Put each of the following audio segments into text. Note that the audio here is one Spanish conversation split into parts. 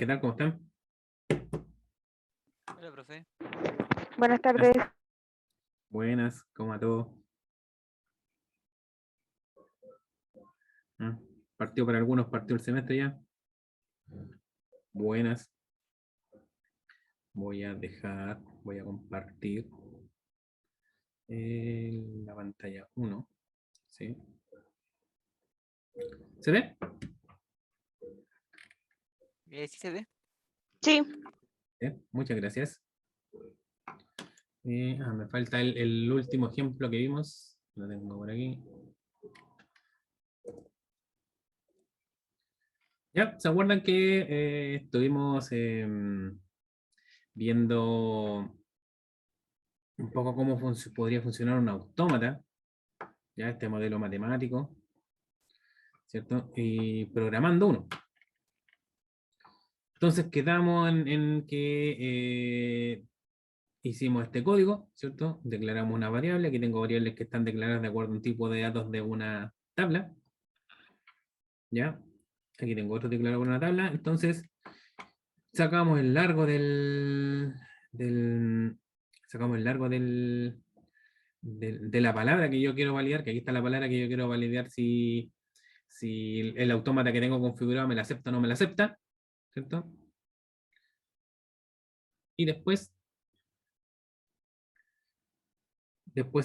tal? ¿Cómo están? Hola, profe. Buenas tardes. Buenas, ¿cómo va todo? ¿Partió para algunos? ¿Partió el semestre ya? Buenas. Voy a compartir la pantalla 1. ¿Sí? ¿Se ve? ¿Sí se ve? Sí, Muchas gracias. Me falta el último ejemplo que vimos. Lo tengo por aquí. Ya, ¿se acuerdan que estuvimos viendo un poco cómo podría funcionar un autómata? Ya, este modelo matemático, ¿cierto? Y programando uno. Entonces quedamos en que hicimos este código, ¿cierto? Declaramos una variable, aquí tengo variables que están declaradas de acuerdo a un tipo de datos de una tabla, ¿ya? Aquí tengo otro declarado por una tabla, entonces sacamos el largo sacamos el largo de la palabra que yo quiero validar, que aquí está la palabra que yo quiero validar si el autómata que tengo configurado me la acepta o no me la acepta, ¿cierto? Y después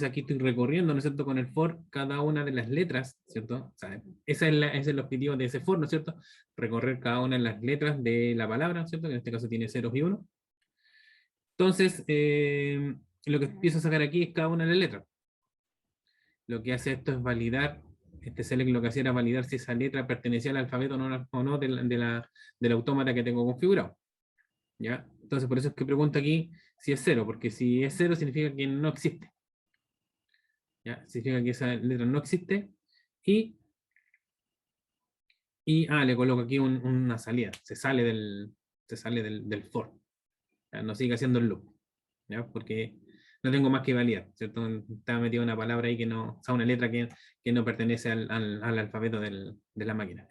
aquí estoy recorriendo, ¿no es cierto?, con el for cada una de las letras, ¿cierto? O sea, ese es el objetivo de ese for, ¿no es cierto? Recorrer cada una de las letras de la palabra, ¿cierto? Que en este caso tiene ceros y unos. Entonces, lo que empiezo a sacar aquí es cada una de las letras. Lo que hace esto es validar, este select lo que hacía era validar si esa letra pertenecía al alfabeto o no del autómata que tengo configurado. ¿Ya? Entonces, por eso es que pregunto aquí si es cero, porque si es cero significa que no existe. ¿Ya? Significa que esa letra no existe y le coloco aquí una salida, se sale del for, ¿ya? No sigue haciendo el loop, ¿ya? Porque no tengo más que validar, ¿cierto? Está metida una palabra ahí o sea, una letra que no pertenece al alfabeto de la máquina.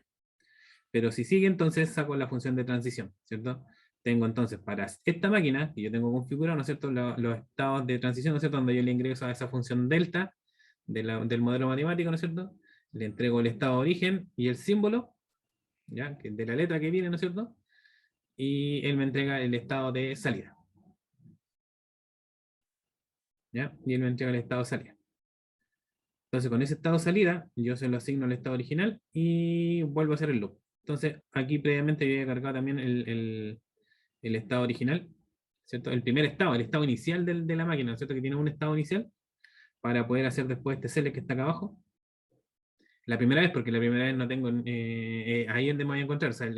Pero si sigue, entonces saco la función de transición, ¿cierto? Tengo entonces para esta máquina que yo tengo configurado, ¿no es cierto?, los estados de transición, ¿no es cierto?, donde yo le ingreso a esa función delta del modelo matemático, ¿no es cierto?, le entrego el estado de origen y el símbolo, ¿ya?, de la letra que viene, ¿no es cierto?, y él me entrega el estado de salida. ¿Ya? Y él me entrega el estado de salida. Entonces, con ese estado de salida, yo se lo asigno al estado original y vuelvo a hacer el loop. Entonces, aquí previamente yo he cargado también el estado original, ¿cierto? El primer estado, el estado inicial de la máquina, ¿cierto? Que tiene un estado inicial para poder hacer después este select que está acá abajo. La primera vez, porque la primera vez no tengo, ahí es donde me voy a encontrar, o sea,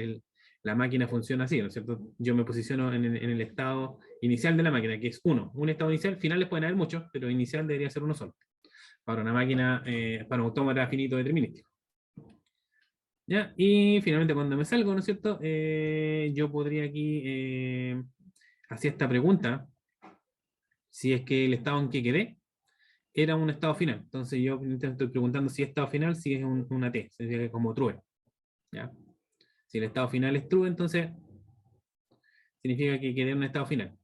la máquina funciona así, ¿no es cierto? Yo me posiciono en el estado inicial de la máquina, que es uno. Un estado inicial, finales pueden haber muchos, pero inicial debería ser uno solo. Para una máquina, para un autómata finito determinístico. ¿Ya? Y finalmente cuando me salgo, ¿no es cierto? Yo podría aquí hacer esta pregunta, si es que el estado en que quedé era un estado final. Entonces yo estoy preguntando si es estado final, si es una T, sería como true. ¿Ya? Si el estado final es true, entonces significa que quedé en un estado final.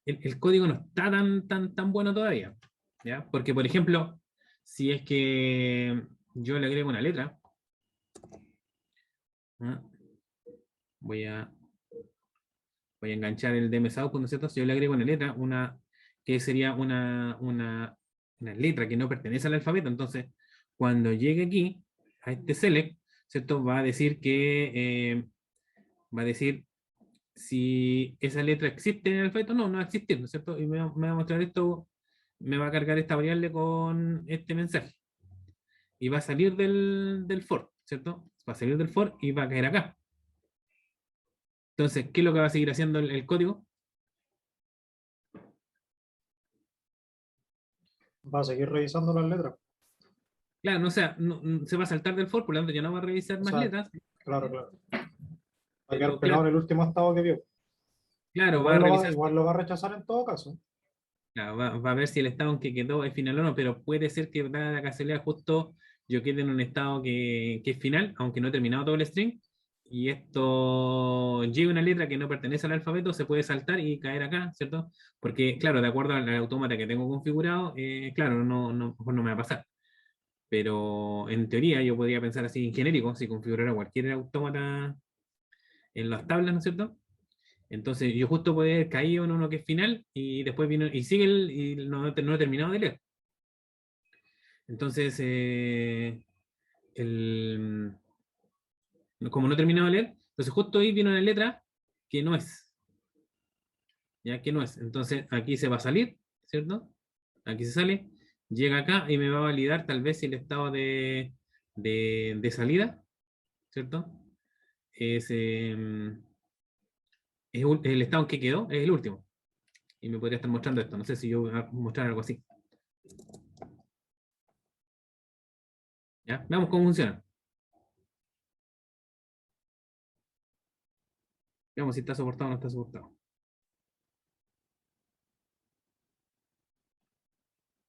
El código no está tan bueno todavía. ¿Ya? Porque, por ejemplo, si es que yo le agrego una letra, ¿ah? voy a enganchar el DMS output, ¿no es cierto? Si yo le agrego una letra, que sería una letra que no pertenece al alfabeto, entonces cuando llegue aquí a este select, ¿cierto? Va a decir si esa letra existe en el alfabeto. No va a existir, ¿no es cierto? Y me va a mostrar esto, me va a cargar esta variable con este mensaje. Y va a salir del for, ¿cierto? Va a salir del for y va a caer acá. Entonces, ¿qué es lo que va a seguir haciendo el código? Va a seguir revisando las letras. Claro, no, o sea, se va a saltar del for, por lo tanto ya no va a revisar más letras. Claro. Va a Pero, quedar pegado en el último estado que vio. Claro, va a revisar. Igual lo va a rechazar en todo caso. Claro, va a ver si el estado en que quedó es final o no, pero puede ser que dada la casualidad justo yo quede en un estado que es final, aunque no he terminado todo el string, y esto lleva una letra que no pertenece al alfabeto, se puede saltar y caer acá, ¿cierto? Porque, claro, de acuerdo al autómata que tengo configurado, claro, mejor no me va a pasar. Pero en teoría yo podría pensar así en genérico, si configurara cualquier autómata en las tablas, ¿no es cierto? Entonces yo justo podría haber caído en uno que es final y después vino y sigue y no he terminado de leer. Entonces, el, como no he terminado de leer, entonces justo ahí viene una letra que no es, ya que no es. Entonces aquí se va a salir, ¿cierto? Aquí se sale, llega acá y me va a validar tal vez el estado de salida, ¿cierto? Es, el estado en que quedó, es el último. Y me podría estar mostrando esto. No sé si yo voy a mostrar algo así. ¿Ya? Veamos cómo funciona. Veamos si está soportado o no está soportado.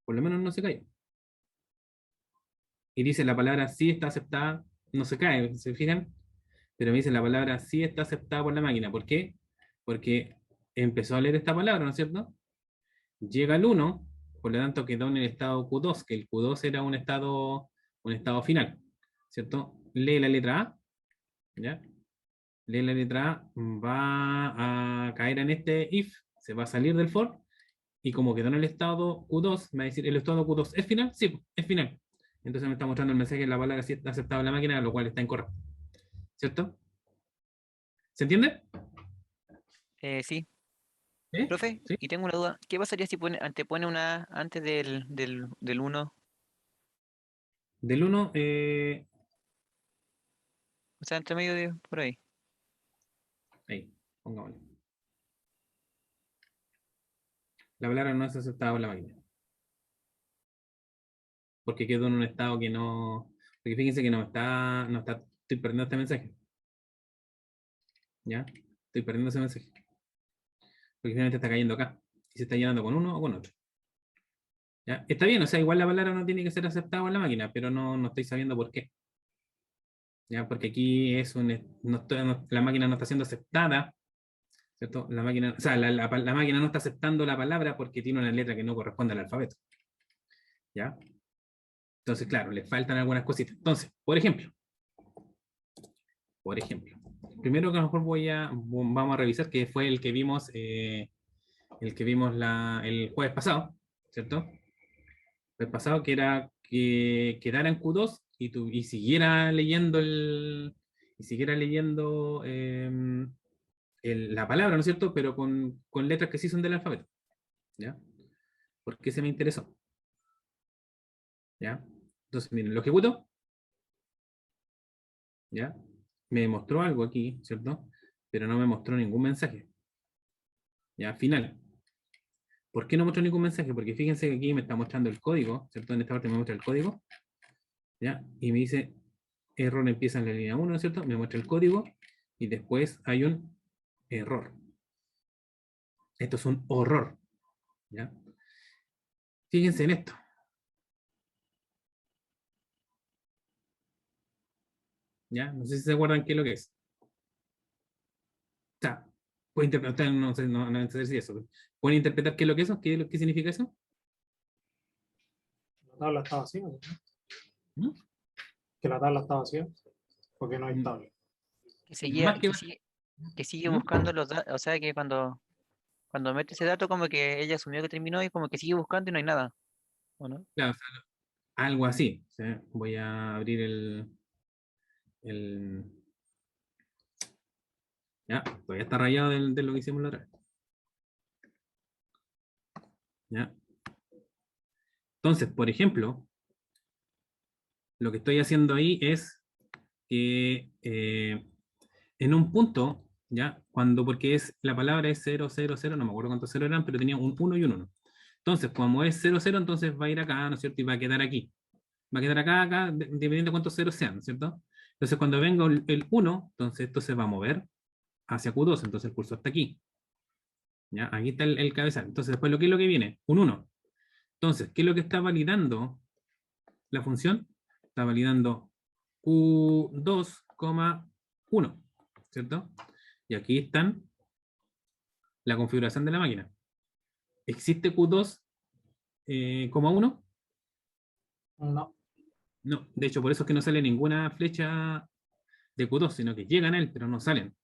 Por lo menos no se cae. Y dice la palabra sí está aceptada, no se cae, ¿se fijan? Pero me dice la palabra sí está aceptada por la máquina. ¿Por qué? Porque empezó a leer esta palabra, ¿no es cierto? Llega el 1, por lo tanto quedó en el estado Q2, que el Q2 era un estado final, ¿cierto? Lee la letra A, ¿ya? Lee la letra A, va a caer en este if, se va a salir del for, y como quedó en el estado Q2, me va a decir, ¿el estado Q2 es final? Sí, es final. Entonces me está mostrando el mensaje de la palabra si está aceptado en la máquina, lo cual está incorrecto, ¿cierto? ¿Se entiende? Sí, ¿Sí? profe, ¿Sí? y tengo una duda. ¿Qué pasaría si antepone una antes del 1? Del 1, O sea, entre medio de por ahí. ahí, pongámosle. La palabra no es aceptada por la máquina. Porque quedó en un estado que no. Porque fíjense que estoy perdiendo este mensaje. ¿Ya? Estoy perdiendo ese mensaje. Porque finalmente está cayendo acá. Y se está llenando con uno o con otro. ¿Ya? Está bien, o sea, igual la palabra no tiene que ser aceptada por la máquina, pero no estoy sabiendo por qué. ¿Ya? Porque aquí es la máquina no está siendo aceptada, ¿cierto? La máquina, o sea, la máquina no está aceptando la palabra porque tiene una letra que no corresponde al alfabeto. ¿Ya? Entonces, claro, le faltan algunas cositas. Entonces, por ejemplo, primero que a lo mejor vamos a revisar, que fue el que vimos el jueves pasado, ¿cierto? El pasado que era que quedara en Q2 y siguiera leyendo la palabra, ¿no es cierto? Pero con letras que sí son del alfabeto, ¿ya? Porque se me interesó, ¿ya? Entonces, miren, lo ejecuto, ¿ya? Me mostró algo aquí, ¿cierto? Pero no me mostró ningún mensaje, ¿ya? Final. ¿Por qué no muestro ningún mensaje? Porque fíjense que aquí me está mostrando el código, ¿cierto? En esta parte me muestra el código, ¿ya? Y me dice, error empieza en la línea 1, ¿no es cierto? Me muestra el código y después hay un error. Esto es un horror, ¿ya? Fíjense en esto, ¿ya? No sé si se acuerdan qué es lo que es. O sea, puede interpretar, no sé, no sé si eso. ¿Pueden interpretar qué es lo que es eso? ¿Qué significa eso? La tabla está vacía, ¿no? ¿Mm? Que la tabla está vacía, porque no hay tabla. Que seguía, Más que... que sigue ¿Mm? buscando los datos. O sea, que cuando mete ese dato, como que ella asumió que terminó y como que sigue buscando y no hay nada. ¿O no? Claro, o sea, algo así. ¿Sí? Voy a abrir el... Ya, todavía está rayado de lo que hicimos la otra vez. ¿Ya? Entonces, por ejemplo, lo que estoy haciendo ahí es que en un punto, ¿ya? Porque la palabra es 000, no me acuerdo cuántos cero eran, pero tenía un 1 y un 1. Entonces, como es 00, entonces va a ir acá, ¿no es cierto? Y va a quedar aquí. Va a quedar acá, dependiendo de cuántos ceros sean, ¿cierto? Entonces, cuando venga el 1, entonces esto se va a mover hacia Q2, entonces el curso está aquí. ¿Ya? Aquí está el cabezal. Entonces, después, ¿qué es lo que viene? Un 1. Entonces, ¿qué es lo que está validando la función? Está validando Q2,1. ¿cierto? Y aquí están la configuración de la máquina. ¿Existe Q2, 1? No. No, de hecho, por eso es que no sale ninguna flecha de Q2, sino que llegan a él, pero no salen.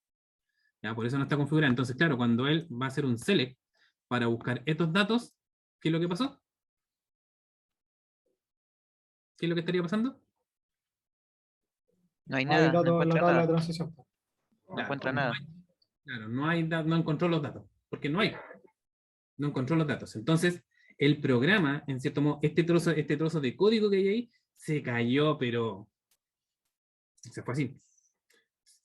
¿Ya? Por eso no está configurado. Entonces, claro, cuando él va a hacer un select para buscar estos datos, ¿qué es lo que pasó? ¿Qué es lo que estaría pasando? No hay No hay nada, no datos en la encuentra tabla de nada, transición. no encuentra nada. Claro, no encontró los datos, porque no encontró los datos. Entonces, el programa, en cierto modo, este trozo de código que hay ahí, se cayó, pero se fue así.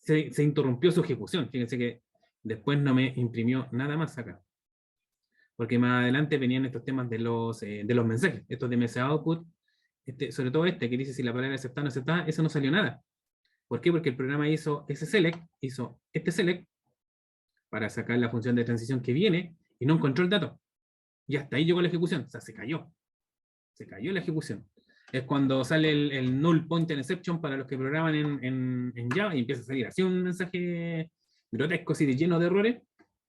Se interrumpió su ejecución. Fíjense que después no me imprimió nada más acá. Porque más adelante venían estos temas de los mensajes, estos de message output, sobre todo que dice si la palabra es aceptada o no aceptada, eso no salió nada. ¿Por qué? Porque el programa hizo ese select, hizo este select para sacar la función de transición que viene y no encontró el dato. Y hasta ahí llegó la ejecución, o sea, se cayó. Se cayó la ejecución. Es cuando sale el null pointer exception para los que programan en Java y empieza a salir así un mensaje grotesco, así de lleno de errores,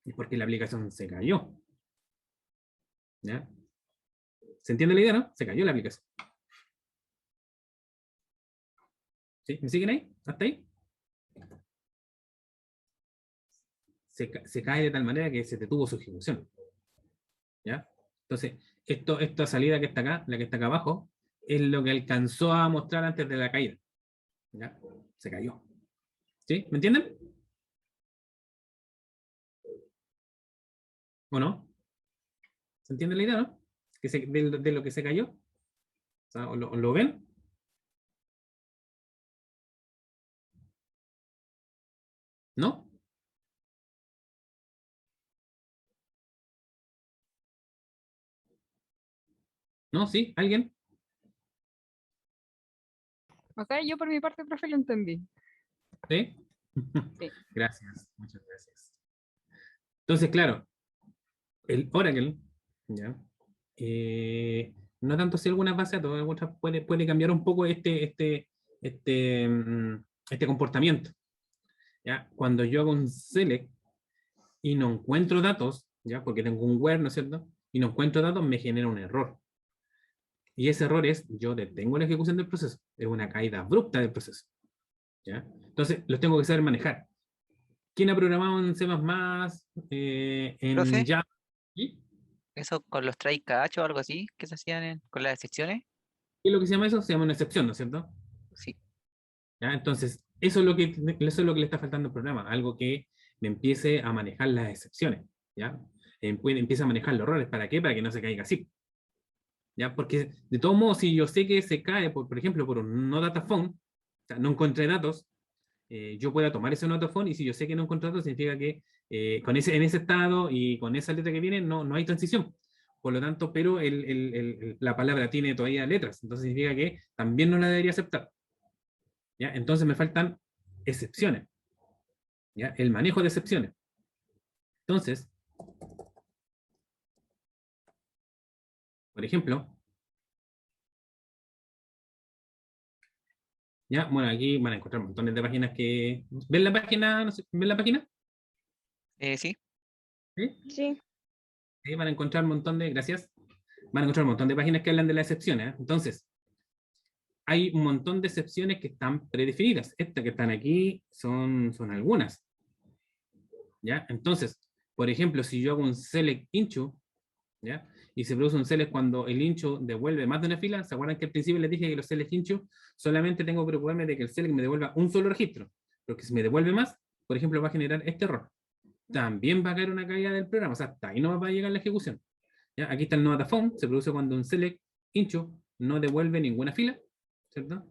es porque la aplicación se cayó. ¿Ya? ¿Se entiende la idea, no? Se cayó la aplicación. ¿Sí? ¿Me siguen ahí? ¿Hasta ahí? Se cae de tal manera que se detuvo su ejecución. ¿Ya? Entonces, esta salida que está acá, la que está acá abajo, es lo que alcanzó a mostrar antes de la caída. ¿Ya? Se cayó. ¿Sí? ¿Me entienden? ¿O no? ¿Se entiende la idea, no? De lo que se cayó. O sea, ¿lo ven? ¿No? ¿No? ¿Sí? ¿Alguien? O sea, yo por mi parte, profe, lo entendí. ¿Sí? Sí. Gracias, muchas gracias. Entonces, claro, el Oracle, ¿ya? No tanto si algunas bases de datos, otras puede cambiar un poco este, mm, este comportamiento. ¿Ya? Cuando yo hago un select y no encuentro datos, ¿ya? Porque tengo un where, ¿no es cierto? Y no encuentro datos, me genera un error. Y ese error es, yo detengo la ejecución del proceso. Es una caída abrupta del proceso. ¿Ya? Entonces, los tengo que saber manejar. ¿Quién ha programado en C++, en Profe, Java? ¿Y? eso con los try catch o algo así que se hacían con las excepciones. ¿Qué es lo que se llama eso? Se llama una excepción, ¿no es cierto? Sí. ¿Ya? Entonces, eso es lo que le está faltando al programa, algo que me empiece a manejar las excepciones, ¿ya? Empieza a manejar los errores. ¿Para qué? Para que no se caiga así. ¿Ya? Porque de todos modos, si yo sé que se cae, por ejemplo, por un no data phone, o sea, no encontré datos, yo pueda tomar ese no data phone y si yo sé que no encontré datos, significa que en ese estado y con esa letra que viene, no hay transición. Por lo tanto, pero la palabra tiene todavía letras, entonces significa que también no la debería aceptar. ¿Ya? Entonces me faltan excepciones. ¿Ya? El manejo de excepciones. Entonces, por ejemplo, ya, bueno, aquí van a encontrar montones de páginas que... ¿Ven la página? No sé, ¿ven la página? Sí. ¿Sí? Sí. Sí, van a encontrar un montón de... Gracias. Van a encontrar un montón de páginas que hablan de las excepciones. Entonces, hay un montón de excepciones que están predefinidas. Estas que están aquí son algunas. ¿Ya? Entonces, por ejemplo, si yo hago un select into, ¿ya? Y se produce un select cuando el into devuelve más de una fila. ¿Se acuerdan que al principio les dije que los select into solamente tengo que preocuparme de que el select me devuelva un solo registro? Porque si me devuelve más, por ejemplo, va a generar este error. También va a caer una caída del programa. O sea, hasta ahí no va a llegar la ejecución. ¿Ya? Aquí está el no data phone, se produce cuando un select into no devuelve ninguna fila, ¿cierto?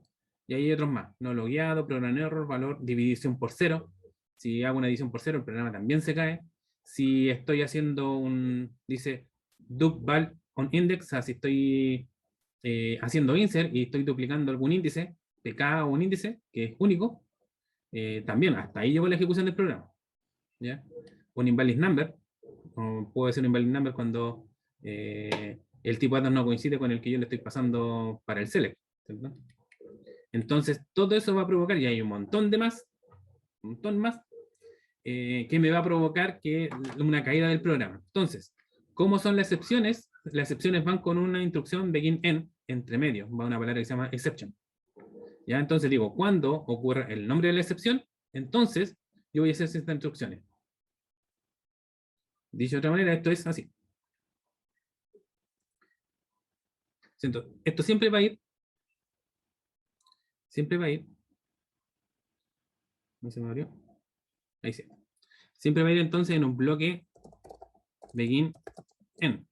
Y ahí hay otros más. No logueado, program error, valor, división por cero. Si hago una división por cero, el programa también se cae. Si estoy haciendo dice, dup val on index, o sea, si estoy haciendo insert y estoy duplicando algún índice, pk o un índice que es único, también hasta ahí llegó la ejecución del programa. ¿Ya? Un invalid number, o puede ser un invalid number cuando el tipo de datos no coincide con el que yo le estoy pasando para el select, ¿cierto? Entonces, todo eso va a provocar, y hay un montón más, que me va a provocar una caída del programa. Entonces, ¿cómo son las excepciones? Las excepciones van con una instrucción begin end entre medio, va una palabra que se llama exception. ¿Ya? Entonces digo, cuando ocurra el nombre de la excepción, entonces yo voy a hacer estas instrucciones. Dicho de otra manera, esto es así. Esto siempre va a ir. Siempre va a ir. ¿No se me abrió? Ahí sí. Siempre va a ir entonces en un bloque begin end.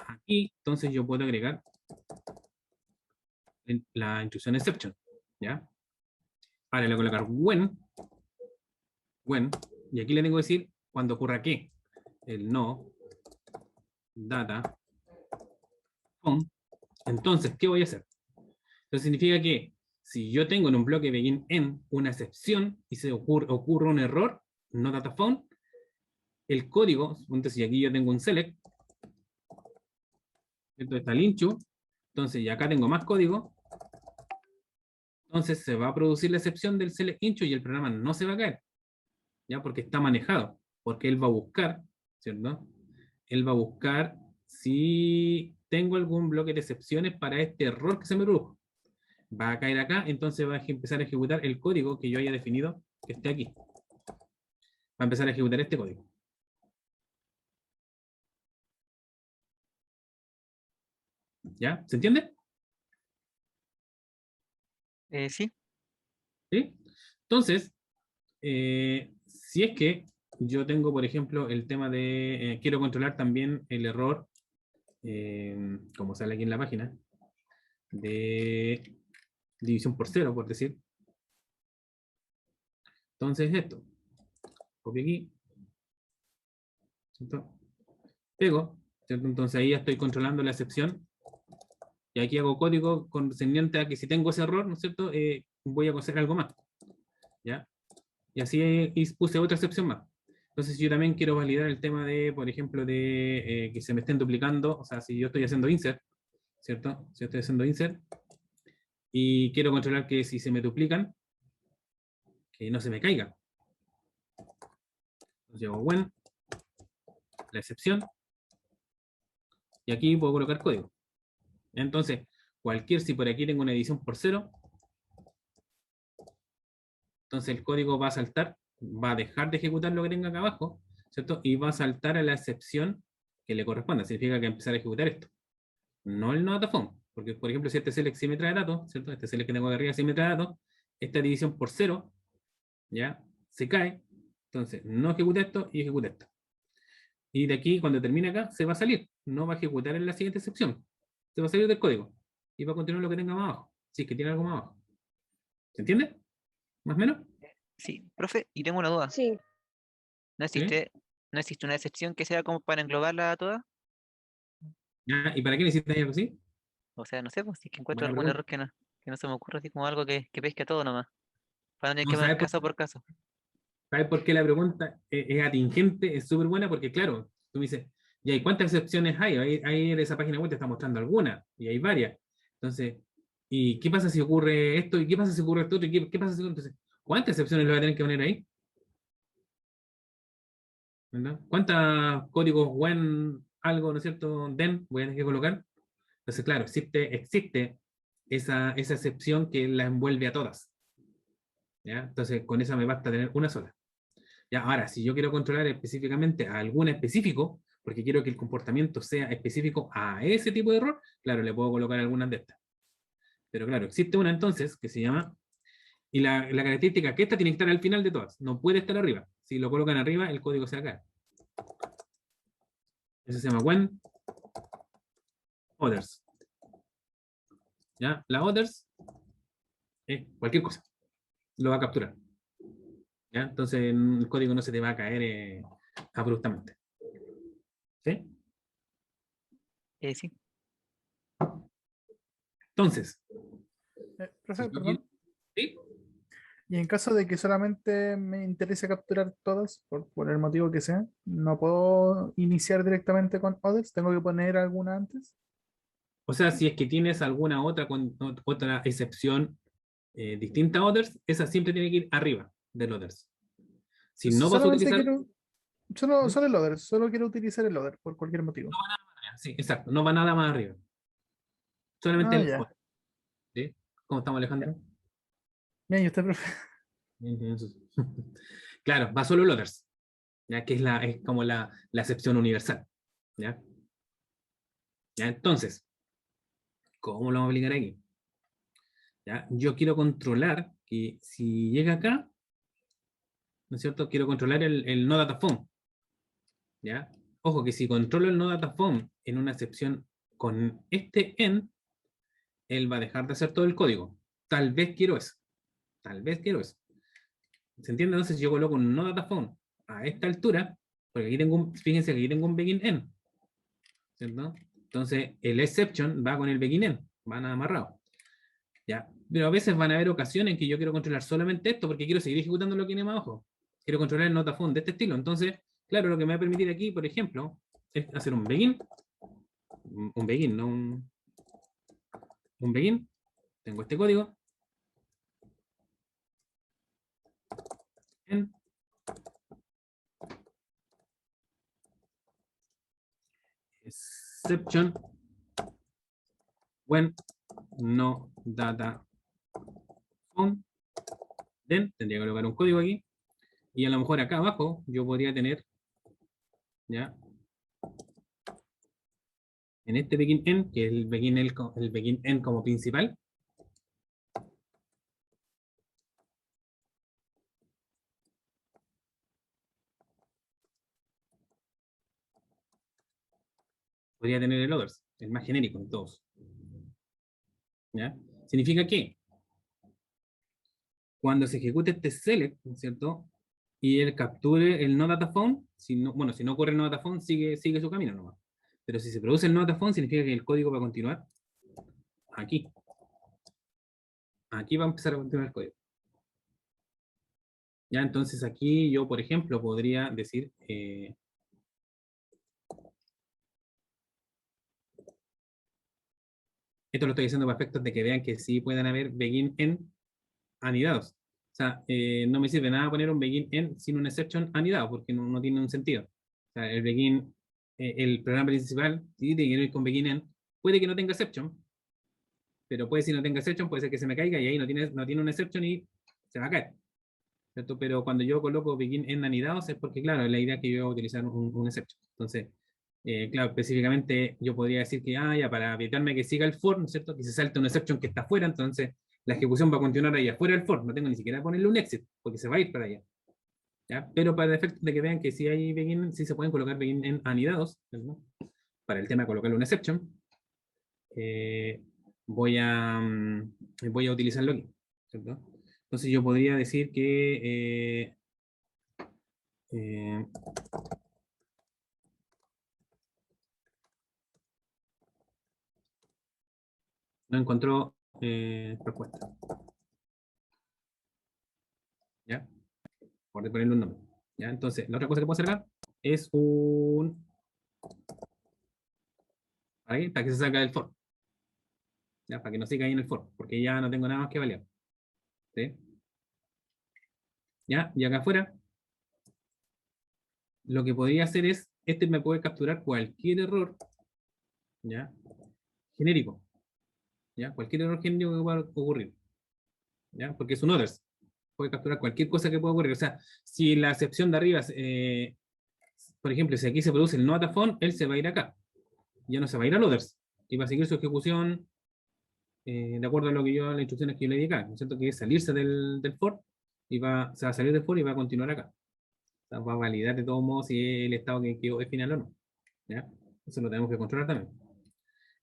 Aquí, entonces yo puedo agregar la instrucción exception. ¿Ya? Ahora le voy a colocar when, y aquí le tengo que decir cuando ocurra qué. El no, data, on. Entonces, ¿qué voy a hacer? Eso significa que si yo tengo en un bloque begin end una excepción y se ocurre un error, no data found, el código, entonces si aquí yo tengo un select, esto está el inchu, entonces y acá tengo más código, entonces se va a producir la excepción del select inchu y el programa no se va a caer, ya porque está manejado, porque él va a buscar, ¿cierto? Él va a buscar si tengo algún bloque de excepciones para este error que se me produjo. Va a caer acá, entonces va a empezar a ejecutar el código que yo haya definido que esté aquí. Va a empezar a ejecutar este código. ¿Ya? ¿Se entiende? Sí, ¿Sí? Entonces, si es que yo tengo, por ejemplo, el tema de, quiero controlar también el error, como sale aquí en la página, de división por cero, por decir. Entonces esto, copio aquí, ¿cierto? Pego, ¿cierto? Entonces ahí ya estoy controlando la excepción, y aquí hago código concerniente a que si tengo ese error, ¿no es cierto? Voy a hacer algo más, ¿ya? Y así puse otra excepción más. Entonces yo también quiero validar el tema de, por ejemplo, de que se me estén duplicando, o sea, si yo estoy haciendo insert, ¿cierto? Si yo estoy haciendo insert, y quiero controlar que si se me duplican, que no se me caiga. Entonces llevo when, la excepción, y aquí puedo colocar código. Entonces, si por aquí tengo una edición por cero, entonces el código va a saltar, va a dejar de ejecutar lo que tenga acá abajo, ¿cierto? Y va a saltar a la excepción que le corresponda. Significa que va a empezar a ejecutar esto. No el no data found, porque por ejemplo, si este select sí me trae datos, ¿cierto? Este select que tengo de arriba sí me trae datos, esta división por cero, ¿ya? Se cae, entonces no ejecuta esto y ejecuta esto. Y de aquí, cuando termine acá, se va a salir, no va a ejecutar en la siguiente excepción, se va a salir del código y va a continuar lo que tenga más abajo, si es que tiene algo más abajo. ¿Se entiende? ¿Más o menos? sí, profe, y tengo una duda. Sí, ¿No ¿Sí? existe, no existe una excepción que sea como para englobarla a todas? ¿Ya? ¿Y para qué necesitas algo así? O sea, no sé, pues si es que encuentro Buena algún pregunta. error que no se me ocurra, así como algo que pesque a todo nomás. Para no tener No, que ver caso por caso. ¿sabes por qué la pregunta es atingente? Es súper buena porque, claro, tú me dices, ¿y hay cuántas excepciones hay? Ahí en esa página web te está mostrando algunas, y hay varias. Entonces, ¿y qué pasa si ocurre esto? ¿Y qué pasa si ocurre esto otro? ¿Y qué pasa si entonces, cuántas excepciones le voy a tener que poner ahí? ¿Verdad? ¿Cuántos códigos when algo, ¿no es cierto? Then voy a tener que colocar. Entonces, claro, existe esa excepción que la envuelve a todas. ¿Ya? Entonces, con esa me basta tener una sola. Ya, ahora, si yo quiero controlar específicamente a algún específico, porque quiero que el comportamiento sea específico a ese tipo de error, claro, le puedo colocar algunas de estas. Pero claro, existe una entonces que se llama, y la característica que esta tiene que estar al final de todas, no puede estar arriba. Si lo colocan arriba, el código se va a caer. Eso se llama when others. ¿Ya? La others es cualquier cosa, lo va a capturar. ¿Ya? Entonces el código no se te va a caer abruptamente. ¿Sí? Sí. Entonces, Profe, si yo perdón. ¿sí? Y en caso de que solamente me interese capturar todas, por el motivo que sea, ¿no puedo iniciar directamente con others? ¿Tengo que poner alguna antes? O sea, si es que tienes alguna otra excepción distinta a others, esa siempre tiene que ir arriba del others. Si no vas a Solamente utilizar, quiero, solo el loader, solo quiero utilizar el loader por cualquier motivo. sí, exacto, no va nada más arriba. Solamente Ah, el ya. for. ¿Sí? ¿Cómo estamos, Alejandro? Bien, ¿y usted, profe? Claro, va solo loaders, ya que es como la excepción universal. ¿Ya? ¿Ya? Entonces, ¿cómo lo vamos a aplicar aquí? ¿Ya? Yo quiero controlar que si llega acá, ¿no es cierto? Quiero controlar el no data phone. ¿Ya? Ojo que si controlo el no data phone en una excepción con este en, él va a dejar de hacer todo el código. Tal vez quiero eso. Tal vez quiero eso. ¿Se entiende? Entonces yo coloco un no data phone a esta altura, porque aquí tengo fíjense que aquí tengo un begin en, ¿cierto? Entonces el exception va con el begin en, van amarrados. ¿Ya? Pero a veces van a haber ocasiones en que yo quiero controlar solamente esto porque quiero seguir ejecutando lo que tiene más abajo. Quiero controlar el nota phone de este estilo. Entonces, claro, lo que me va a permitir aquí, por ejemplo, es hacer un begin, no un begin. Tengo este código. En exception when no data phone. Then tendría que colocar un código aquí. Y a lo mejor acá abajo yo podría tener, ¿ya? En este begin end, que es el begin end como principal, podría tener el others, el más genérico de todos. ¿Ya? Significa que cuando se ejecute este select, ¿no es cierto? Y él capture el no data phone, bueno, si no ocurre el no data phone, sigue su camino nomás. Pero si se produce el no data phone, significa que el código va a continuar aquí. Aquí va a empezar a continuar el código. Ya, entonces aquí yo, por ejemplo, podría decir, esto lo estoy diciendo para efectos de que vean que sí pueden haber begin en anidados. O sea, no me sirve nada poner un begin en sin un exception anidado, porque no tiene un sentido. O sea, el begin, el programa principal, sí, tiene que ir con begin en, puede que no tenga exception, pero puede si no tenga exception, puede ser que se me caiga y ahí no tiene un exception y se va a caer. ¿Cierto? Pero cuando yo coloco begin en anidados es porque, claro, la idea es que yo voy a utilizar un exception. Entonces, claro, específicamente yo podría decir que, ya, para evitarme que siga el for, ¿no es cierto? Que se salte un exception que está afuera, entonces la ejecución va a continuar ahí afuera del for, no tengo ni siquiera que ponerle un exit, porque se va a ir para allá. ¿Ya? Pero para el efecto de que vean que si hay begin, si se pueden colocar begin en anidados, ¿no? Para el tema de colocarle un exception, eh, voy a utilizarlo aquí, ¿cierto? Entonces yo podría decir que no encontró respuesta. ¿Ya? Por ponerle un nombre. ¿Ya? Entonces, la otra cosa que puedo hacer acá es un... para que se salga del for. ¿Ya? Para que no siga ahí en el for, porque ya no tengo nada más que validar. ¿Sí? ¿Ya? Y acá afuera, lo que podría hacer es, este me puede capturar cualquier error, ¿ya? Genérico. ¿Ya? Cualquier error genérico que pueda ocurrir. ¿Ya? Porque es un others. Puede capturar cualquier cosa que pueda ocurrir. O sea, si la excepción de arriba, por ejemplo, si aquí se produce el no data phone, él se va a ir acá. Ya no se va a ir al others. Y va a seguir su ejecución de acuerdo a lo que yo, las instrucciones que yo le di acá, ¿no es cierto? Que es salirse del for y se va a salir del for y va a continuar acá. O sea, va a validar de todos modos si el estado que quedó es final o no. ¿Ya? Eso lo tenemos que controlar también.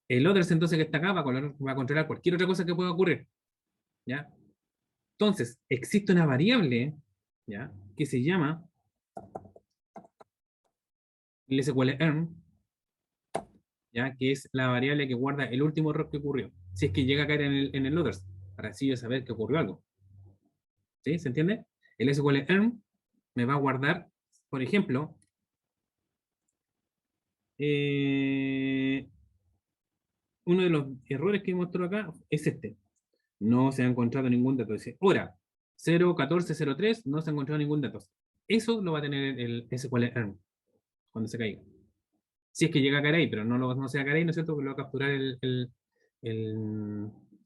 El others entonces que está acá va a controlar cualquier otra cosa que pueda ocurrir. ¿Ya? Entonces, existe una variable, ¿ya? Que se llama SQLearn, ¿ya? Que es la variable que guarda el último error que ocurrió. Si es que llega a caer en el others, para así yo saber que ocurrió algo. ¿Sí? ¿Se entiende? El SQLearn me va a guardar, por ejemplo, uno de los errores que mostró acá es este. No se ha encontrado ningún dato. Dice, hora 01403, no se ha encontrado ningún dato. eso lo va a tener el SQL Earn cuando se caiga. Si es que llega a caer ahí, pero no se va a caer ahí, ¿no es cierto? Porque lo va a capturar el-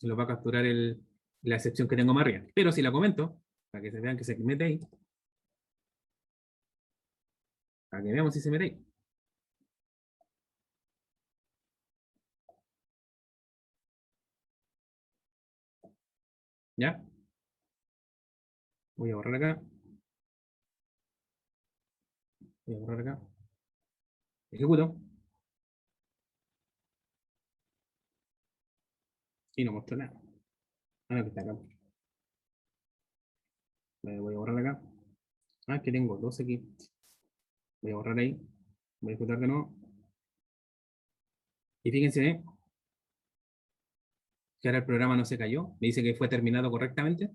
lo va a capturar la excepción que tengo más arriba. Pero si la comento, para que se vean que se mete ahí, para que veamos si se mete ahí. ¿Ya? Voy a borrar acá. Voy a borrar acá. Ejecuto. Y no muestro nada. Ah, que está acá. Voy a borrar acá. Ah, que tengo dos aquí. Voy a borrar ahí. Voy a ejecutar de nuevo. Y fíjense que ahora el programa no se cayó. Me dice que fue terminado correctamente.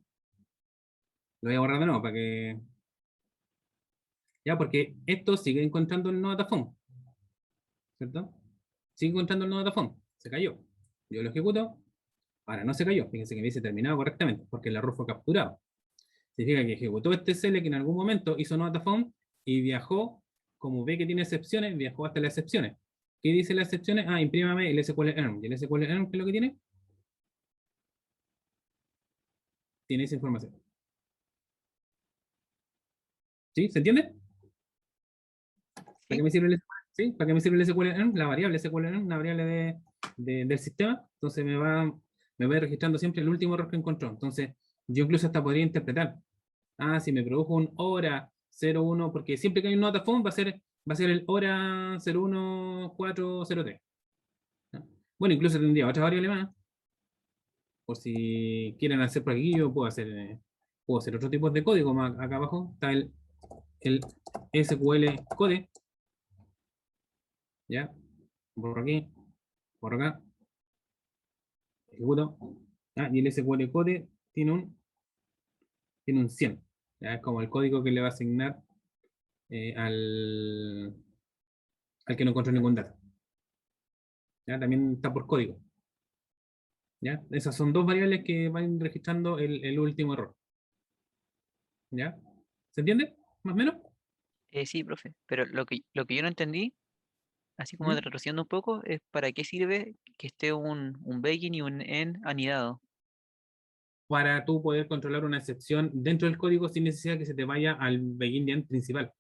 Lo voy a borrar de nuevo para que. Ya, porque esto sigue encontrando el no datafón. ¿Cierto? Sigue encontrando el no datafón. Se cayó. Yo lo ejecuto. Ahora no se cayó. Fíjense que me dice terminado correctamente porque el error fue capturado. Significa que ejecutó este select que en algún momento hizo no datafón y viajó, como ve que tiene excepciones, viajó hasta las excepciones. ¿Qué dice las excepciones? Ah, imprímame el SQL Earn. ¿Y el SQL Earn qué es lo que tiene? Tiene esa información. ¿Sí? ¿Se entiende? ¿Para qué ¿Sí? me sirve el SQL? ¿Sí? ¿Para qué me sirve el SQL Earn? La variable SQL Earn, una variable del sistema. Entonces me va registrando siempre el último error que encontró. Entonces, yo incluso hasta podría interpretar. Ah, si me produjo un hora 01, porque siempre que hay un nota phone va a ser el hora 01403. ¿No? Bueno, incluso tendría otra variable más. Por si quieren hacer por aquí, yo puedo hacer otro tipo de código más acá abajo. Está el SQL code. ¿Ya? Borro aquí, borro acá, ejecuto. Ah, y el SQL code tiene un 100. ¿Ya? Es como el código que le va a asignar al que no encontró ningún dato. ¿Ya? También está por código. ¿Ya? Esas son dos variables que van registrando el último error. ¿Ya? ¿Se entiende? ¿Más o menos? Sí, profe. Pero lo que yo no entendí, así como ¿Mm? retrocediendo un poco, es para qué sirve que esté un begin y un end anidado. Para tú poder controlar una excepción dentro del código sin necesidad que se te vaya al begin de end principal.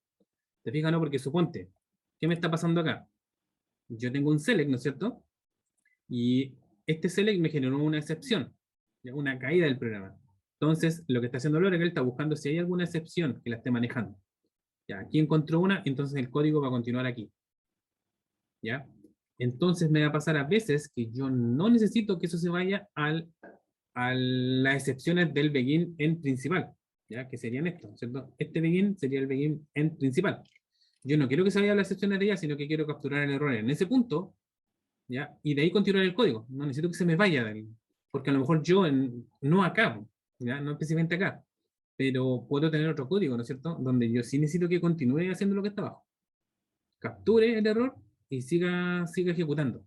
¿Te fijas, no? Porque suponte, ¿qué me está pasando acá? Yo tengo un select, ¿no es cierto? Y este select me generó una excepción, ¿ya? Una caída del programa. Entonces, lo que está haciendo Lore es que él está buscando si hay alguna excepción que la esté manejando. Ya, aquí encontró una, entonces el código va a continuar aquí. ¿Ya? Entonces me va a pasar a veces que yo no necesito que eso se vaya a las excepciones del begin en principal, ¿ya? Que serían estos, ¿cierto? Este begin sería el begin en principal. Yo no quiero que se vaya a las excepciones de ella, sino que quiero capturar el error en ese punto, ¿ya? Y de ahí continuar el código. No necesito que se me vaya de ahí, porque a lo mejor yo, no acá, ¿ya? No específicamente acá, pero puedo tener otro código, ¿no es cierto? Donde yo sí necesito que continúe haciendo lo que está abajo. Capture el error y siga ejecutando.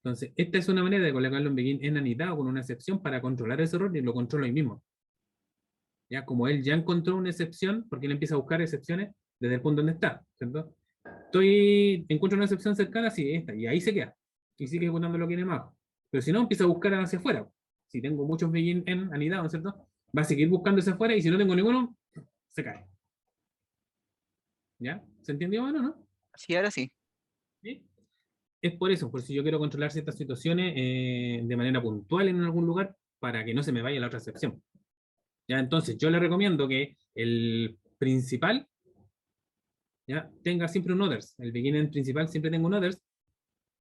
Entonces, esta es una manera de colocarlo en begin en anidad o con una excepción para controlar ese error y lo controlo ahí mismo. Ya, como él ya encontró una excepción, porque él empieza a buscar excepciones desde el punto donde está, ¿cierto? Encuentro una excepción cercana, sí, esta, y ahí se queda. Y sigue ejecutando lo que viene más abajo. Pero si no, empieza a buscar hacia afuera. Si tengo muchos begin en anidad, ¿no es cierto? Va a seguir buscando hacia afuera y si no tengo ninguno, se cae. ¿Ya? ¿Se entendió, bueno, no? Sí, ahora sí. ¿Sí? Es por eso, por si yo quiero controlar ciertas situaciones de manera puntual en algún lugar para que no se me vaya la otra excepción. ¿Ya? Entonces, yo le recomiendo que el principal, ¿ya? Tenga siempre un others. El beginner principal siempre tengo un others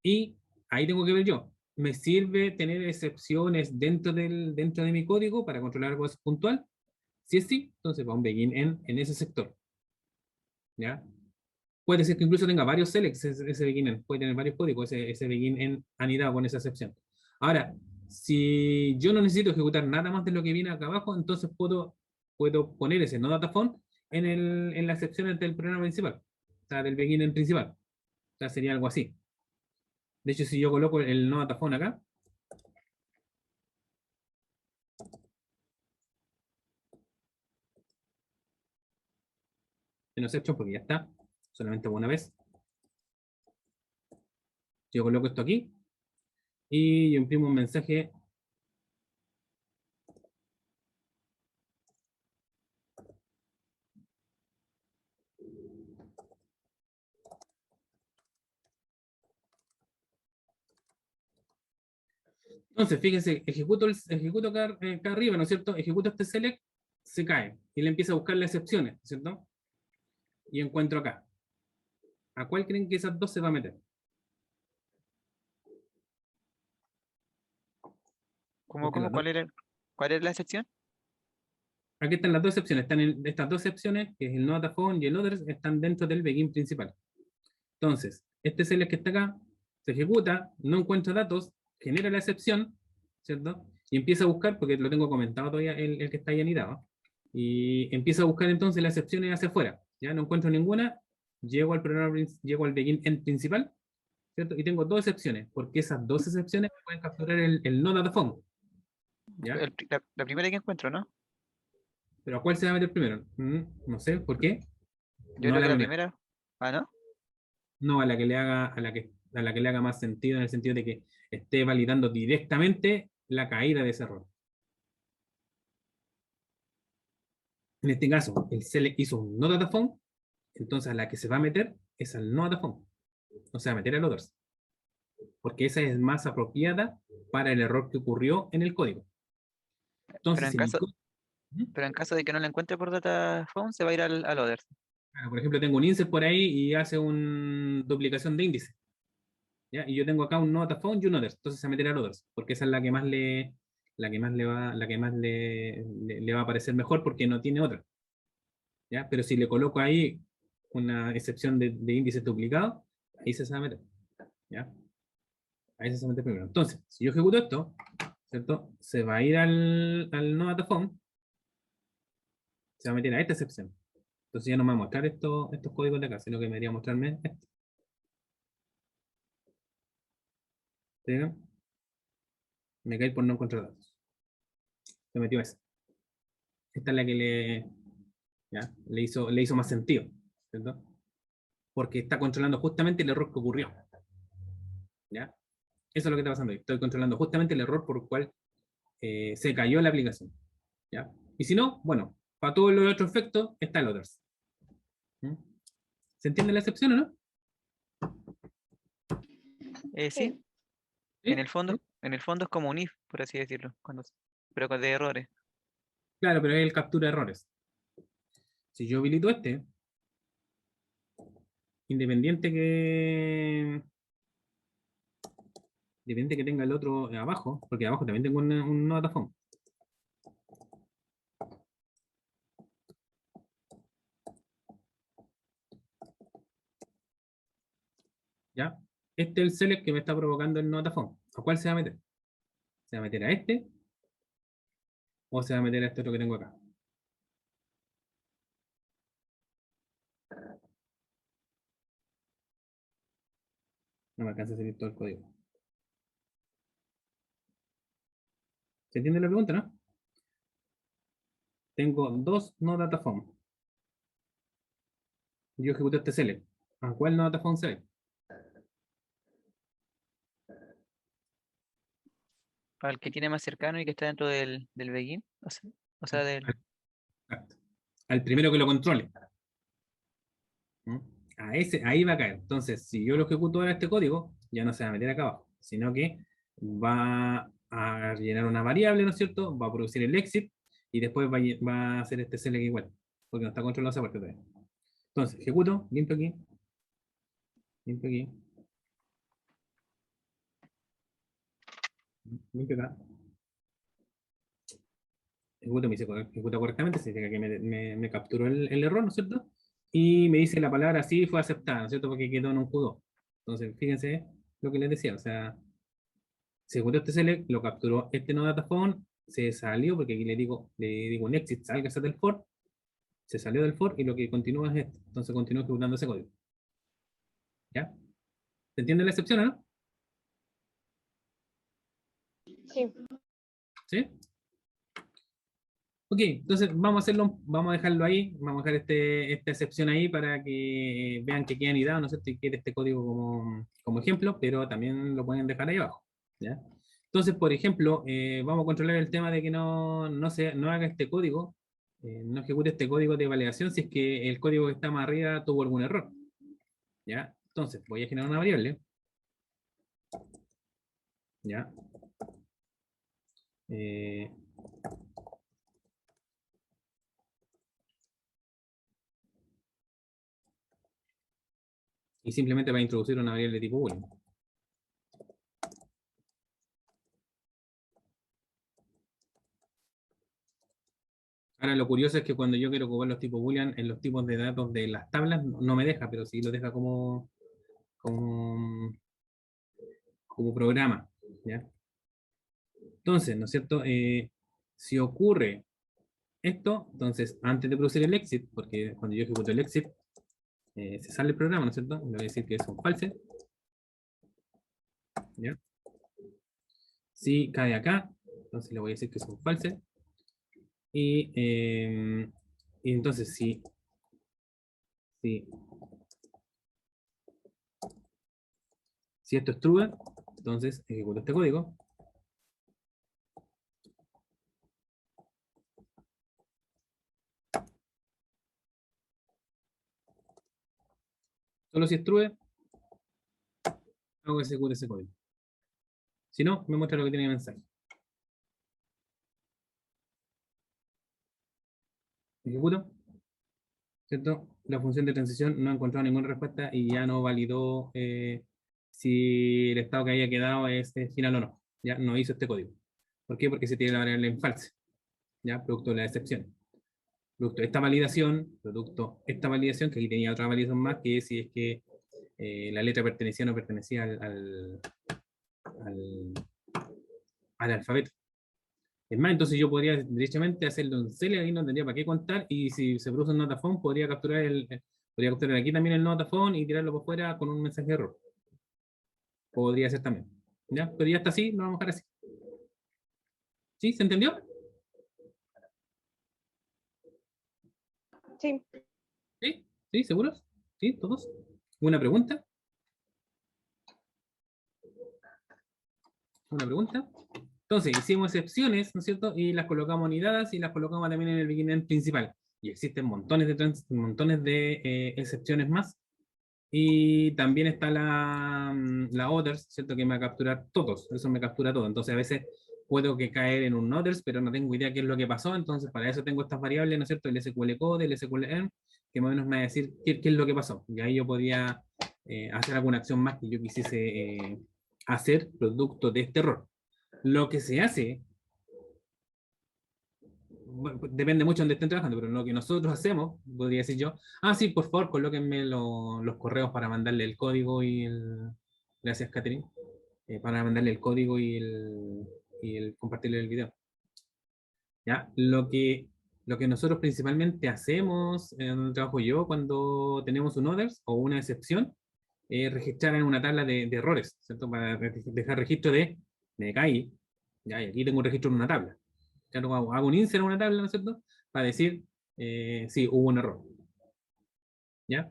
y ahí tengo que ver yo. ¿Me sirve tener excepciones dentro de mi código para controlar algo puntual? Si es sí, entonces va un begin en ese sector. ¿Ya? Puede ser que incluso tenga varios selects ese begin, puede tener varios códigos ese begin en anidado con esa excepción. Ahora, si yo no necesito ejecutar nada más de lo que viene acá abajo, entonces puedo poner ese no dataphone en las excepciones del programa principal, o sea, del begin en principal. O sea, sería algo así. De hecho, si yo coloco el no dataphone acá, en exception porque ya está, solamente una vez. Yo coloco esto aquí y yo imprimo un mensaje. Entonces, fíjense, ejecuto acá arriba, ¿no es cierto? Ejecuto este select, se cae y le empieza a buscar las excepciones, ¿no es cierto? Y encuentro acá. ¿A cuál creen que esas dos se va a meter? Porque las dos- ¿Cuál era la excepción? Aquí están las dos excepciones. Están estas dos excepciones, que es el not a phone y el others, están dentro del begin principal. Entonces, este select que está acá se ejecuta, no encuentra datos, genera la excepción, ¿cierto? Y empieza a buscar, porque lo tengo comentado todavía, el que está ahí anidado. Y empieza a buscar entonces las excepciones hacia afuera. Ya no encuentro ninguna, llego al programa, llego al begin end principal, ¿cierto? Y tengo dos excepciones, porque esas dos excepciones pueden capturar el not a the phone. ¿Ya? La primera que encuentro, ¿no? Pero ¿a cuál se va a meter primero? No sé, ¿por qué? Yo No a creo la que la primera. primera. Ah, ¿no? No a la que le haga, a la que le haga más sentido, en el sentido de que esté validando directamente la caída de ese error. En este caso, el select hizo un no data phone, entonces a la que se va a meter es al no data phone. No se va a meter al others, porque esa es más apropiada para el error que ocurrió en el código. Pero Entonces, en si mi caso, có- ¿Mm? pero en caso de que no la encuentre por data phone, se va a ir al other. Por ejemplo, tengo un insert por ahí y hace una duplicación de índice. ¿Ya? Y yo tengo acá un not a phone y un others, entonces se va a meter al others, porque esa es la que más le va a parecer mejor porque no tiene otra. ¿Ya? Pero si le coloco ahí una excepción de índices duplicados, ahí se va a meter. ¿Ya? Ahí se va a meter primero. Entonces, si yo ejecuto esto, ¿cierto? Se va a ir al no data phone, se va a meter a esta excepción. Entonces ya no me va a mostrar estos códigos de acá, sino que me debería mostrarme este. ¿Sí? Me cae por no encontrar datos. Se metió esa. Esta es la que ¿ya? Le hizo más sentido, ¿cierto? Porque está controlando justamente el error que ocurrió. ¿Ya? Eso es lo que está pasando ahí. Estoy controlando justamente el error por el cual se cayó la aplicación. ¿Ya? Y si no, bueno, para todos los otros efectos está el others. ¿Mm? ¿Se entiende la excepción o no? Sí, Sí. en ¿Sí? ¿Sí? en el fondo es como un if, por así decirlo, pero de errores. Claro, pero es el captura de errores. Si yo habilito este, independiente que independiente que tenga el otro abajo, porque abajo también tengo un nota phone. ¿Ya? Este es el select que me está provocando el nota phone. ¿A cuál se va a meter? ¿Se va a meter a este? ¿O se va a meter a este otro que tengo acá? No me alcanza a seguir todo el código. ¿Se entiende la pregunta, no? Tengo dos no data phone. Yo ejecuto este select. ¿A cuál no data phone select? Para el que tiene más cercano y que está dentro del begin, o sea, Exacto. Al primero que lo controle. ¿Mm? A ese, ahí va a caer. Entonces, si yo lo ejecuto ahora este código, ya no se va a meter acá abajo, sino que va a llenar una variable, ¿no es cierto? Va a producir el exit y después va a hacer este select igual, porque no está controlado esa parte todavía. Entonces, ejecuto, limpio aquí, limpio acá. Ejecuta correctamente, significa que me capturó el error, ¿no es cierto? Y me dice la palabra sí fue aceptada, ¿no es cierto? Porque quedó en un Q2. Entonces, fíjense lo que les decía, o sea, se ejecutó este select, lo capturó este no data phone, se salió, porque aquí le digo un exit, sálgase del for, se salió del for y lo que continúa es esto. Entonces continúa ejecutando ese código. ¿Ya? ¿Se entiende la excepción o no? Sí. ¿Sí? Ok, entonces vamos a hacerlo, vamos a dejarlo ahí, vamos a dejar esta excepción ahí para que vean que queda anidado, ¿no es cierto? Y quede este código como ejemplo, pero también lo pueden dejar ahí abajo, ¿ya? Entonces, por ejemplo, vamos a controlar el tema de que no haga este código, no ejecute este código de validación si es que el código que está más arriba tuvo algún error, ¿ya? Entonces, voy a generar una variable, ¿ya? Eh, y simplemente va a introducir una variable de tipo boolean. Ahora lo curioso es que cuando yo quiero ocupar los tipos boolean en los tipos de datos de las tablas no me deja, pero sí lo deja como, como programa, ¿ya? Entonces, ¿no es cierto? Si ocurre esto, entonces antes de producir el exit, porque cuando yo ejecuto el exit, se sale el programa, ¿no es cierto? Le voy a decir que es un false, ¿ya? Si cae acá, entonces le voy a decir que es un false. Y entonces, si, si esto es true, entonces ejecuto este código. Solo si es true, hago que ejecute ese código. Si no, me muestra lo que tiene el mensaje. Ejecuto, ¿cierto? La función de transición no ha encontrado ninguna respuesta y ya no validó si el estado que había quedado es final o no. Ya no hizo este código. ¿Por qué? Porque se tiene la variable en false, ya producto de la excepción. Producto de esta validación, que aquí tenía otra validación más, que es si es que la letra pertenecía o no pertenecía al, al alfabeto. Es más, entonces yo podría derechamente hacerlo en Celia, ahí no tendría para qué contar, y si se produce un notaphone, podría capturar aquí también el notaphone y tirarlo por fuera con un mensaje de error. Podría ser también. ¿Ya? Pero ya está así, lo vamos a dejar así. ¿Sí? ¿Se entendió? Sí. ¿Sí? ¿Sí? ¿Seguros? ¿Sí? ¿Todos? ¿Una pregunta? ¿Una pregunta? Entonces, hicimos excepciones, ¿no es cierto? Y las colocamos anidadas y las colocamos también en el beginner principal. Y existen montones de excepciones más. Y también está la others, ¿cierto? Que me va a capturar todos. Eso me captura todo. Entonces, a veces puedo que caer en un others, pero no tengo idea qué es lo que pasó. Entonces, para eso tengo estas variables, ¿no es cierto? El SQL code, el SQL env, que más o menos me va a decir qué es lo que pasó. Y ahí yo podía hacer alguna acción más que yo quisiese hacer producto de este error. Lo que se hace, bueno, depende mucho de donde estén trabajando, pero lo que nosotros hacemos, podría decir yo, sí, por favor, colóquenme los correos para mandarle el código gracias, Catherine, para mandarle el código y el compartirle el video. ¿Ya? Lo que nosotros principalmente hacemos en el trabajo yo, cuando tenemos un others o una excepción, es registrar en una tabla de errores, ¿cierto? Para dejar registro de me caí, ya, y aquí tengo un registro en una tabla. Ya hago un insert en una tabla, ¿no es cierto? Para decir, sí, hubo un error. ¿Ya?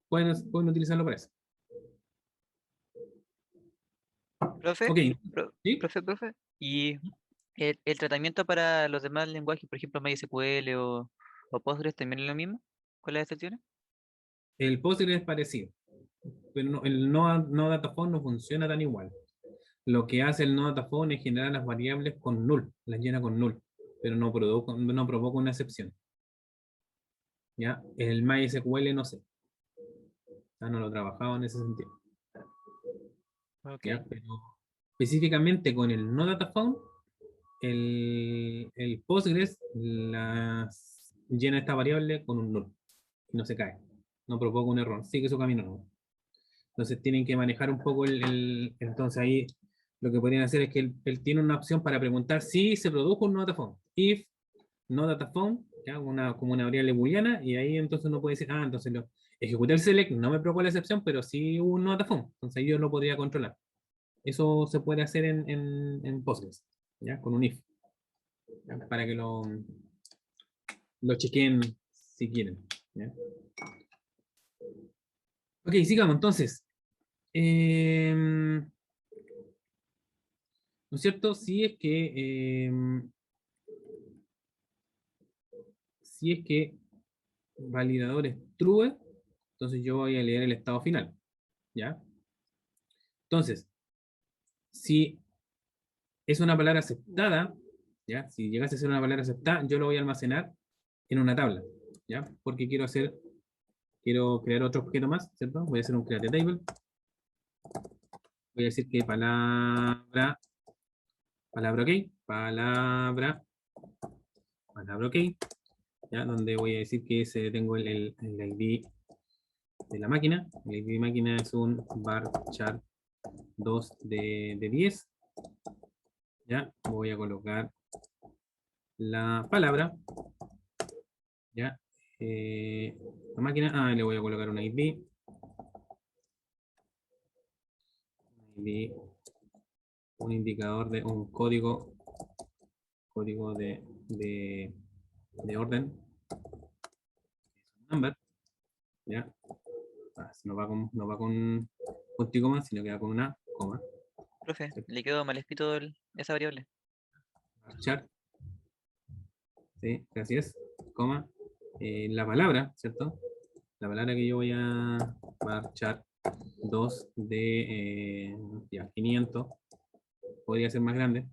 Pueden utilizarlo para eso. Profe, Ok, ¿sí? profe. ¿Y el tratamiento para los demás lenguajes, por ejemplo, MySQL o Postgres, también es lo mismo con las excepciones? El Postgres es parecido, pero el no dataphone no funciona tan igual. Lo que hace el no dataphone es generar las variables con null, las llena con null, pero no provoca una excepción. ¿Ya? El MySQL no sé. No lo he trabajado en ese sentido. Ok. ¿Ya? Pero específicamente con el no dataphone, el Postgres llena esta variable con un null y no se cae, no provoca un error, sigue su camino nuevo. Entonces tienen que manejar un poco entonces ahí lo que podrían hacer es que él tiene una opción para preguntar si se produjo un no dataphone. If no dataphone, ¿ya? Como una variable booleana, y ahí entonces uno puede decir, entonces ejecuté el select, no me provocó la excepción, pero sí hubo un no dataphone, entonces ahí yo lo podría controlar. Eso se puede hacer en Postgres, ¿ya? Con un if, ¿ya? Para que lo chequen si quieren. ¿Ya? Ok, sigamos entonces. ¿No es cierto? Si es que validador es true, entonces yo voy a leer el estado final. ¿Ya? Entonces, si es una palabra aceptada, ¿ya? Si llegase a ser una palabra aceptada, yo lo voy a almacenar en una tabla, ¿ya? Porque quiero crear otro objeto más, ¿cierto? Voy a hacer un create table. Voy a decir que palabra ok, palabra ok, ¿ya? Donde voy a decir que tengo el ID de la máquina. El ID de máquina es un varchar 2 de 10. ¿Ya? Voy a colocar la palabra, ¿ya? La máquina, le voy a colocar un ID, un indicador de un código de orden, number, ¿ya? No va con punto sino que va con una coma. Profe, le quedó mal escrito esa variable. Varchar, ¿sí? Gracias, coma, la palabra, ¿cierto? La palabra que yo voy a varchar 2 de 500, podría ser más grande.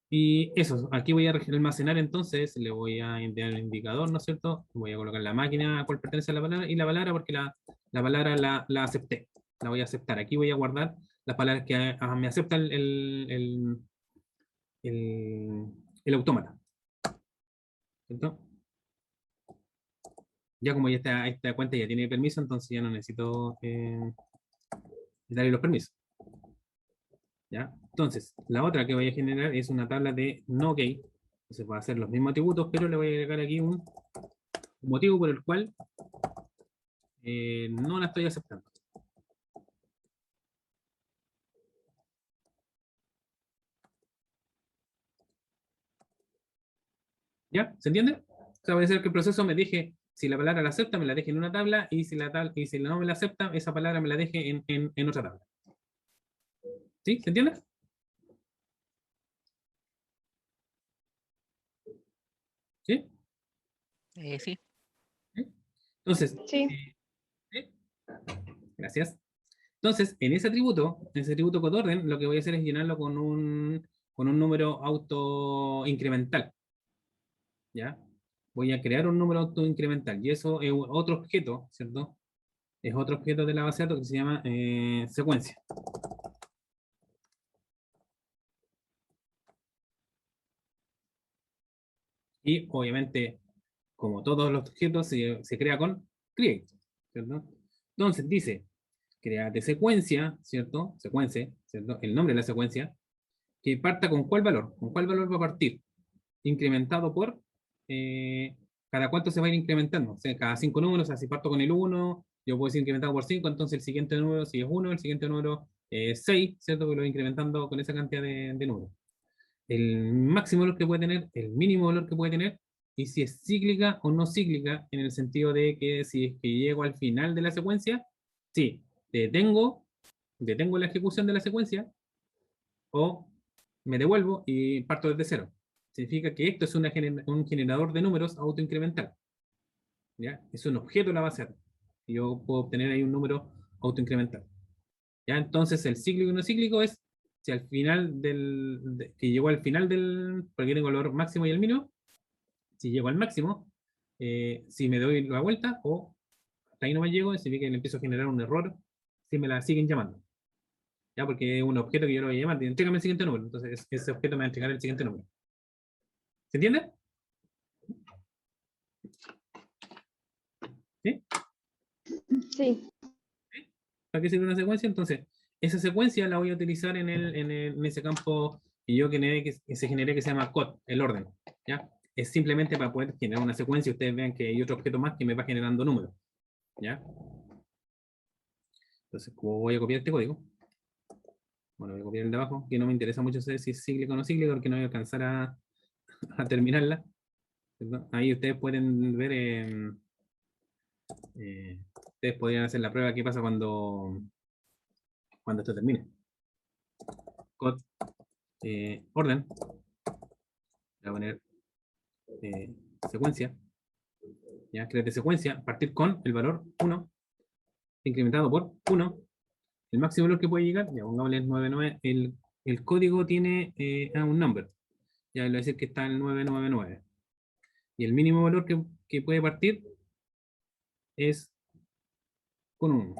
Y eso, aquí voy a almacenar entonces, le voy a enviar el indicador, ¿no es cierto? Voy a colocar la máquina a cual pertenece a la palabra y la palabra porque la palabra la acepté, la voy a aceptar. Aquí voy a guardar las palabras que me acepta el autómata, ¿cierto? Ya como ya esta cuenta ya tiene permiso, entonces ya no necesito darle los permisos. ¿Ya? Entonces, la otra que voy a generar es una tabla de no key. Entonces va a hacer los mismos atributos, pero le voy a agregar aquí un motivo por el cual no la estoy aceptando. ¿Ya? ¿Se entiende? O sea, voy a hacer que el proceso me deje, si la palabra la acepta, me la deje en una tabla, y si no me la acepta, esa palabra me la deje en otra tabla. ¿Sí? ¿Se entiende? ¿Sí? Sí. Entonces, Sí. ¿sí? Gracias. Entonces, en ese atributo codorden, lo que voy a hacer es llenarlo con un número auto incremental. ¿Ya? Voy a crear un número auto incremental, y eso es otro objeto, ¿cierto? Es otro objeto de la base de datos que se llama secuencia. Y obviamente, como todos los objetos, se crea con create, ¿cierto? Entonces dice, créate secuencia, ¿cierto? Secuencia, ¿cierto? El nombre de la secuencia, que parta con cuál valor. ¿Con cuál valor va a partir? Incrementado por cada cuánto se va a ir incrementando. O sea, cada 5 números, o sea, si parto con el 1, yo puedo decir incrementado por 5, entonces el siguiente número, si es 1, el siguiente número es 6, ¿cierto? Que lo voy incrementando con esa cantidad de números. El máximo valor que puede tener, el mínimo valor que puede tener, y si es cíclica o no cíclica, en el sentido de que si es que llego al final de la secuencia, sí, detengo la ejecución de la secuencia, o me devuelvo y parto desde cero. Significa que esto es un generador de números autoincremental. ¿Ya? Es un objeto de la base de datos. Y yo puedo obtener ahí un número autoincremental. ¿Ya? Entonces el cíclico y no cíclico es si al final que llegó al final porque tengo el valor máximo y el mínimo, si llego al máximo, si me doy la vuelta o hasta ahí no me llego, significa que le empiezo a generar un error si me la siguen llamando. ¿Ya? Porque es un objeto que yo lo voy a llamar, entrégame el siguiente número, entonces ese objeto me va a entregar el siguiente número. ¿Se entiende? ¿Sí? Sí. ¿Para qué sirve una secuencia? Entonces, esa secuencia la voy a utilizar en ese campo que yo generé, que se genere, que se llama code, el orden. ¿Ya? Es simplemente para poder generar una secuencia y ustedes vean que hay otro objeto más que me va generando números. ¿Ya? Entonces, ¿cómo voy a copiar este código? Bueno, voy a copiar el de abajo, que no me interesa mucho saber si es cíclico o no cíclico, porque no voy a alcanzar a terminarla. ¿cierto? Ahí ustedes pueden ver, ustedes podrían hacer la prueba qué pasa cuando esto termine. Code, orden, voy a poner secuencia, ya, créate secuencia, partir con el valor 1, incrementado por 1, el máximo valor que puede llegar, ya pongámosle 99, el código tiene un number, ya le voy a decir que está en 999, y el mínimo valor que puede partir es con 1.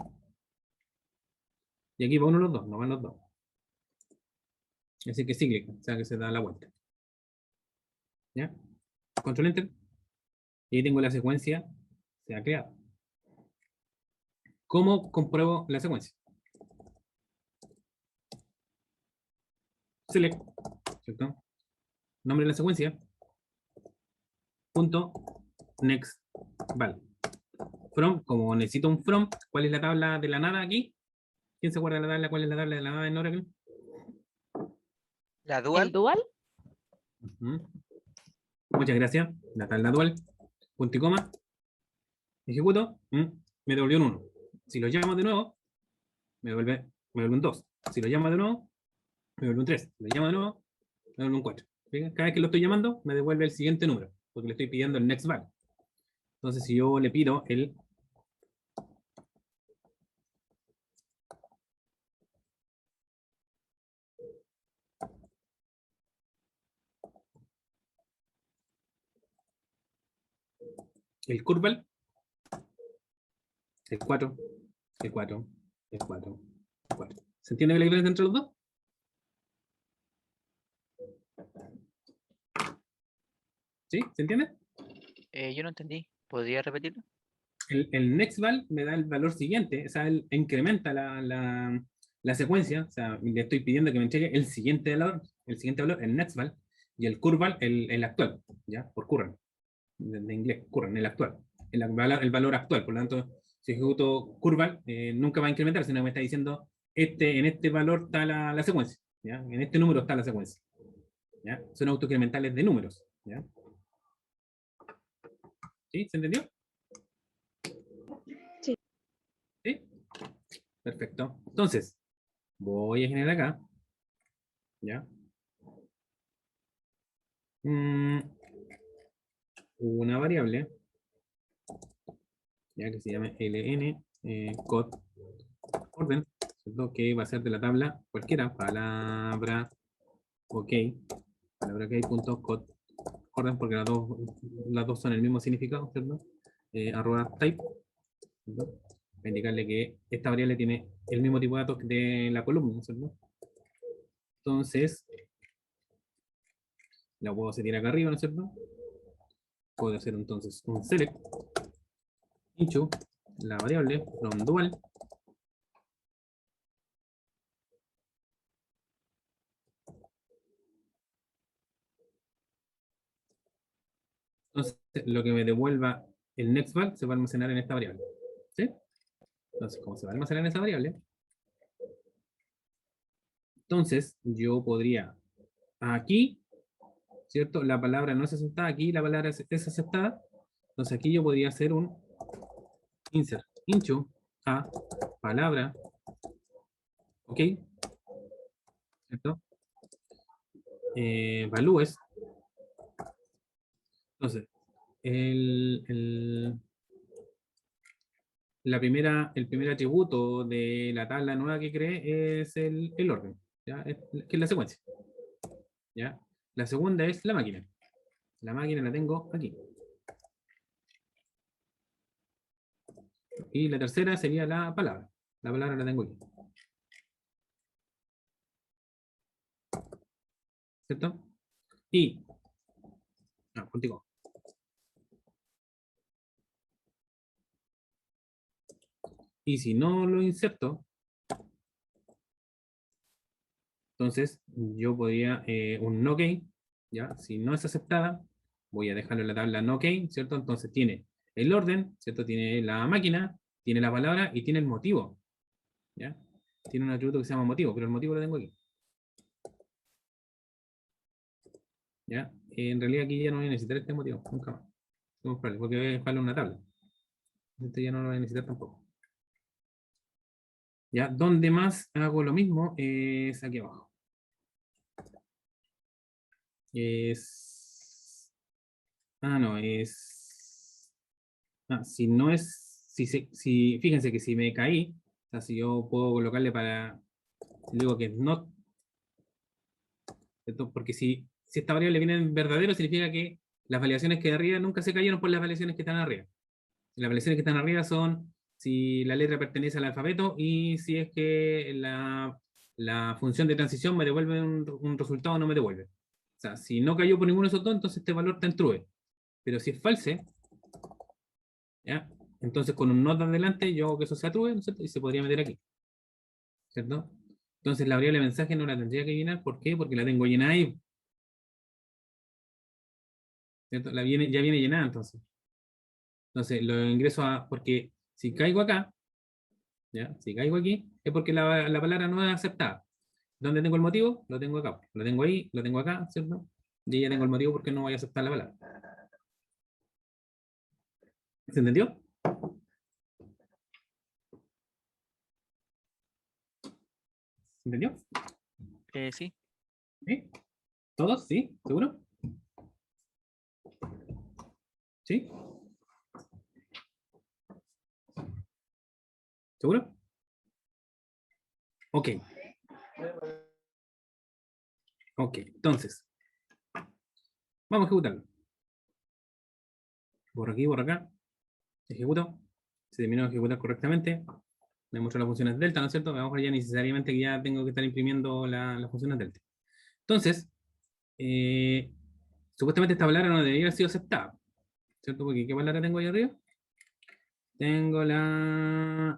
Y aquí va uno los dos, no van los dos. Así que cíclica, o sea que se da la vuelta. ¿Ya? Control Enter. Y ahí tengo la secuencia, se ha creado. ¿Cómo compruebo la secuencia? Select, ¿cierto? Nombre de la secuencia. Punto next val. From, como necesito un from, ¿cuál es la tabla de la nada aquí? ¿Quién se acuerda de la tabla? ¿Cuál es la tabla de la nada en Oracle? La ¿El dual. dual? Ujú. Muchas gracias. La tabla dual. Punto y coma. Ejecuto. Me devolvió un 1. Si lo llamo de nuevo, me devuelve un 2. Si lo llamo de nuevo, me devuelve un 3. Si lo llamo de nuevo, me devuelve un 4. ¿Bien? Cada vez que lo estoy llamando, me devuelve el siguiente número, porque le estoy pidiendo el next value. Entonces, si yo le pido el curval, el 4, el 4, el 4, el 4. ¿Se entiende la diferencia entre los dos? ¿Sí? ¿Se entiende? Yo no entendí. ¿Podría repetirlo? El next val me da el valor siguiente, o sea, él incrementa la secuencia, o sea, le estoy pidiendo que me entregue el siguiente valor, el next val, y el curval, el actual, ¿ya? Por current, de inglés, current, el actual, el valor actual, por lo tanto, si ejecuto curval, nunca va a incrementar, sino que me está diciendo, en este valor está la secuencia, ¿ya? En este número está la secuencia, ¿ya? Son autoincrementales de números, ¿ya? ¿Sí? ¿Se entendió? Sí. ¿Sí? Perfecto. Entonces, voy a generar acá, ¿ya? Una variable, ya que se llame ln code orden, ¿cierto? Que va a ser de la tabla cualquiera, palabra ok, palabra ok punto code orden, porque las dos son el mismo significado, ¿cierto? Arroba type, ¿cierto? Para indicarle que esta variable tiene el mismo tipo de datos de la columna, ¿cierto? Entonces, la puedo setear acá arriba, ¿no es cierto? Puedo hacer entonces un select into la variable from dual entonces lo que me devuelva el next val se va a almacenar en esta variable, ¿sí? Entonces como se va a almacenar en esa variable, entonces yo podría aquí, ¿cierto? La palabra no es aceptada, aquí la palabra es aceptada, entonces aquí yo podría hacer un insert into a palabra ok, ¿cierto? Values. Entonces, el el primer atributo de la tabla nueva que creé es el orden, ¿ya? Que es la secuencia. ¿Ya? La segunda es la máquina. La máquina la tengo aquí. Y la tercera sería la palabra. La palabra la tengo aquí. ¿Cierto? Y, contigo. Y si no lo inserto, entonces yo podría un no key, ¿ya? Si no es aceptada, voy a dejarlo en la tabla no key, ¿cierto? Entonces tiene el orden, ¿cierto? Tiene la máquina, tiene la palabra y tiene el motivo, ¿ya? Tiene un atributo que se llama motivo, pero el motivo lo tengo aquí. ¿Ya? En realidad aquí ya no voy a necesitar este motivo, nunca más. Porque voy a dejarle una tabla. Este ya no lo voy a necesitar tampoco. ¿Ya? Donde más hago lo mismo es aquí abajo. No, si no es, fíjense que si me caí, o sea, si yo puedo colocarle digo que no, ¿cierto? Porque si esta variable viene en verdadero, significa que las validaciones que de arriba nunca se cayeron por las validaciones que están arriba. Las validaciones que están arriba son si la letra pertenece al alfabeto y si es que la función de transición me devuelve un resultado o no me devuelve. O sea, si no cayó por ninguno de esos dos, entonces este valor está en true. Pero si es false, ¿ya? Entonces con un not adelante yo hago que eso sea true, ¿no es cierto? Y se podría meter aquí, ¿cierto? Entonces la variable de mensaje no la tendría que llenar. ¿Por qué? Porque la tengo llena ahí, ¿cierto? Ya viene llenada entonces. Entonces lo ingreso porque si caigo acá, ¿ya? Si caigo aquí, es porque la palabra no es aceptada. ¿Dónde tengo el motivo? Lo tengo acá. Lo tengo ahí, lo tengo acá, ¿cierto? Y ya tengo el motivo porque no voy a aceptar la palabra. ¿Se entendió? ¿Se entendió? Sí. ¿Sí? ¿Todos? ¿Sí? ¿Seguro? ¿Sí? ¿Seguro? Ok. Ok, entonces. Vamos a ejecutarlo. Por aquí, por acá. Ejecuto. Se terminó de ejecutar correctamente. Me muestra las funciones delta, ¿no es cierto? Vamos a ver ya necesariamente que ya tengo que estar imprimiendo las funciones delta. Entonces, supuestamente esta palabra no debería haber sido aceptada, ¿cierto? Porque ¿qué palabra tengo ahí arriba? Tengo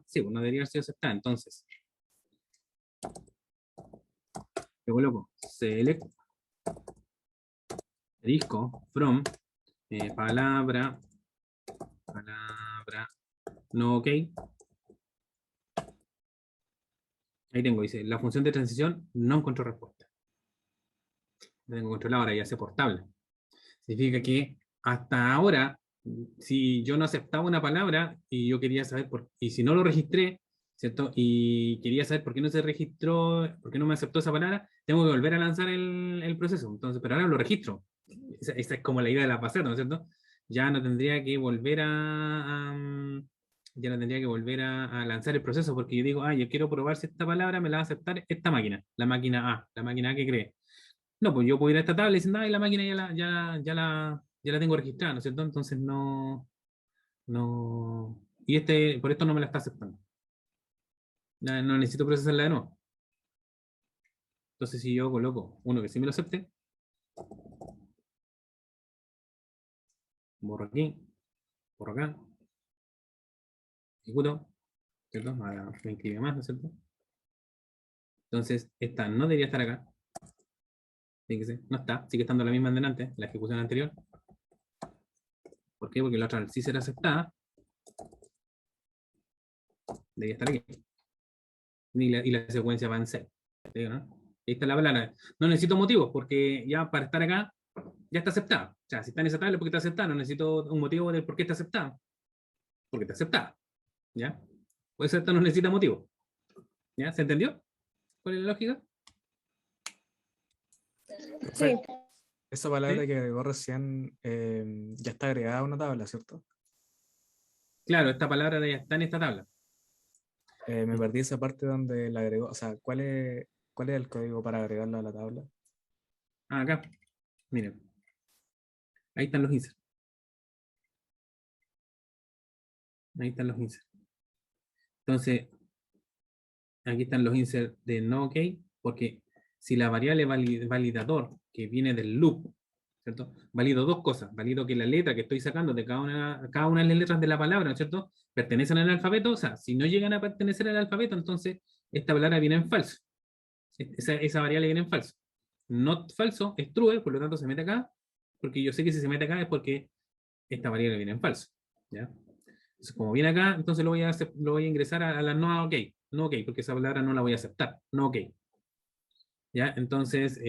sí, pues no debería haber sido aceptada. Entonces, le coloco select disco from palabra no ok. Ahí tengo, dice, la función de transición no encontró respuesta. La tengo controlada ahora, ya sea portable. Significa que hasta ahora, si yo no aceptaba una palabra y yo quería saber y si no lo registré, ¿cierto? Y quería saber por qué no se registró, por qué no me aceptó esa palabra, tengo que volver a lanzar el proceso. Entonces, pero ahora lo registro. Esa es como la idea de la pasada, ¿no es cierto? Ya no tendría que volver ya no tendría que volver a lanzar el proceso porque yo digo, yo quiero probar si esta palabra me la va a aceptar esta máquina, la máquina A que cree. No, pues yo puedo ir a esta tabla y decir, y la máquina ya la tengo registrada, ¿no es cierto? Entonces no, y por esto no me la está aceptando. No necesito procesarla de nuevo. Entonces si yo coloco uno que sí me lo acepte, borro aquí, borro acá, ejecuto, ¿cierto? Ahora me inscribe más, ¿no es cierto? Entonces esta no debería estar acá. Fíjese, no está, sigue estando la misma en delante, la ejecución anterior. ¿Por qué? Porque la otra sí será aceptada. Debería estar aquí. Y la secuencia va en C. ¿No? Ahí está la palabra. No necesito motivos, porque ya para estar acá, ya está aceptada. O sea, si está en esa tabla es porque está aceptada. No necesito un motivo de por qué está aceptada. Porque está aceptada. ¿Ya? Pues esta no necesita motivo. ¿Ya? ¿Se entendió? ¿Cuál es la lógica? Sí, Esa palabra ¿Sí? que agregó recién ya está agregada a una tabla, ¿cierto? Claro, esta palabra ya está en esta tabla. Me perdí esa parte donde la agregó. O sea, ¿cuál es el código para agregarla a la tabla? Acá. Miren. Ahí están los inserts. Ahí están los inserts. Entonces, aquí están los inserts de no ok, porque si la variable validador que viene del loop, ¿cierto? Valido dos cosas. Valido que la letra que estoy sacando de cada una de las letras de la palabra, ¿no es cierto? Pertenecen al alfabeto, o sea, si no llegan a pertenecer al alfabeto, entonces esta palabra viene en falso. Esa variable viene en falso. Not falso es true, por lo tanto se mete acá, porque yo sé que si se mete acá es porque esta variable viene en falso. ¿Ya? Entonces, como viene acá, entonces lo voy a ingresar a la no ok. No ok, porque esa palabra no la voy a aceptar. No ok. ¿Ya? Entonces,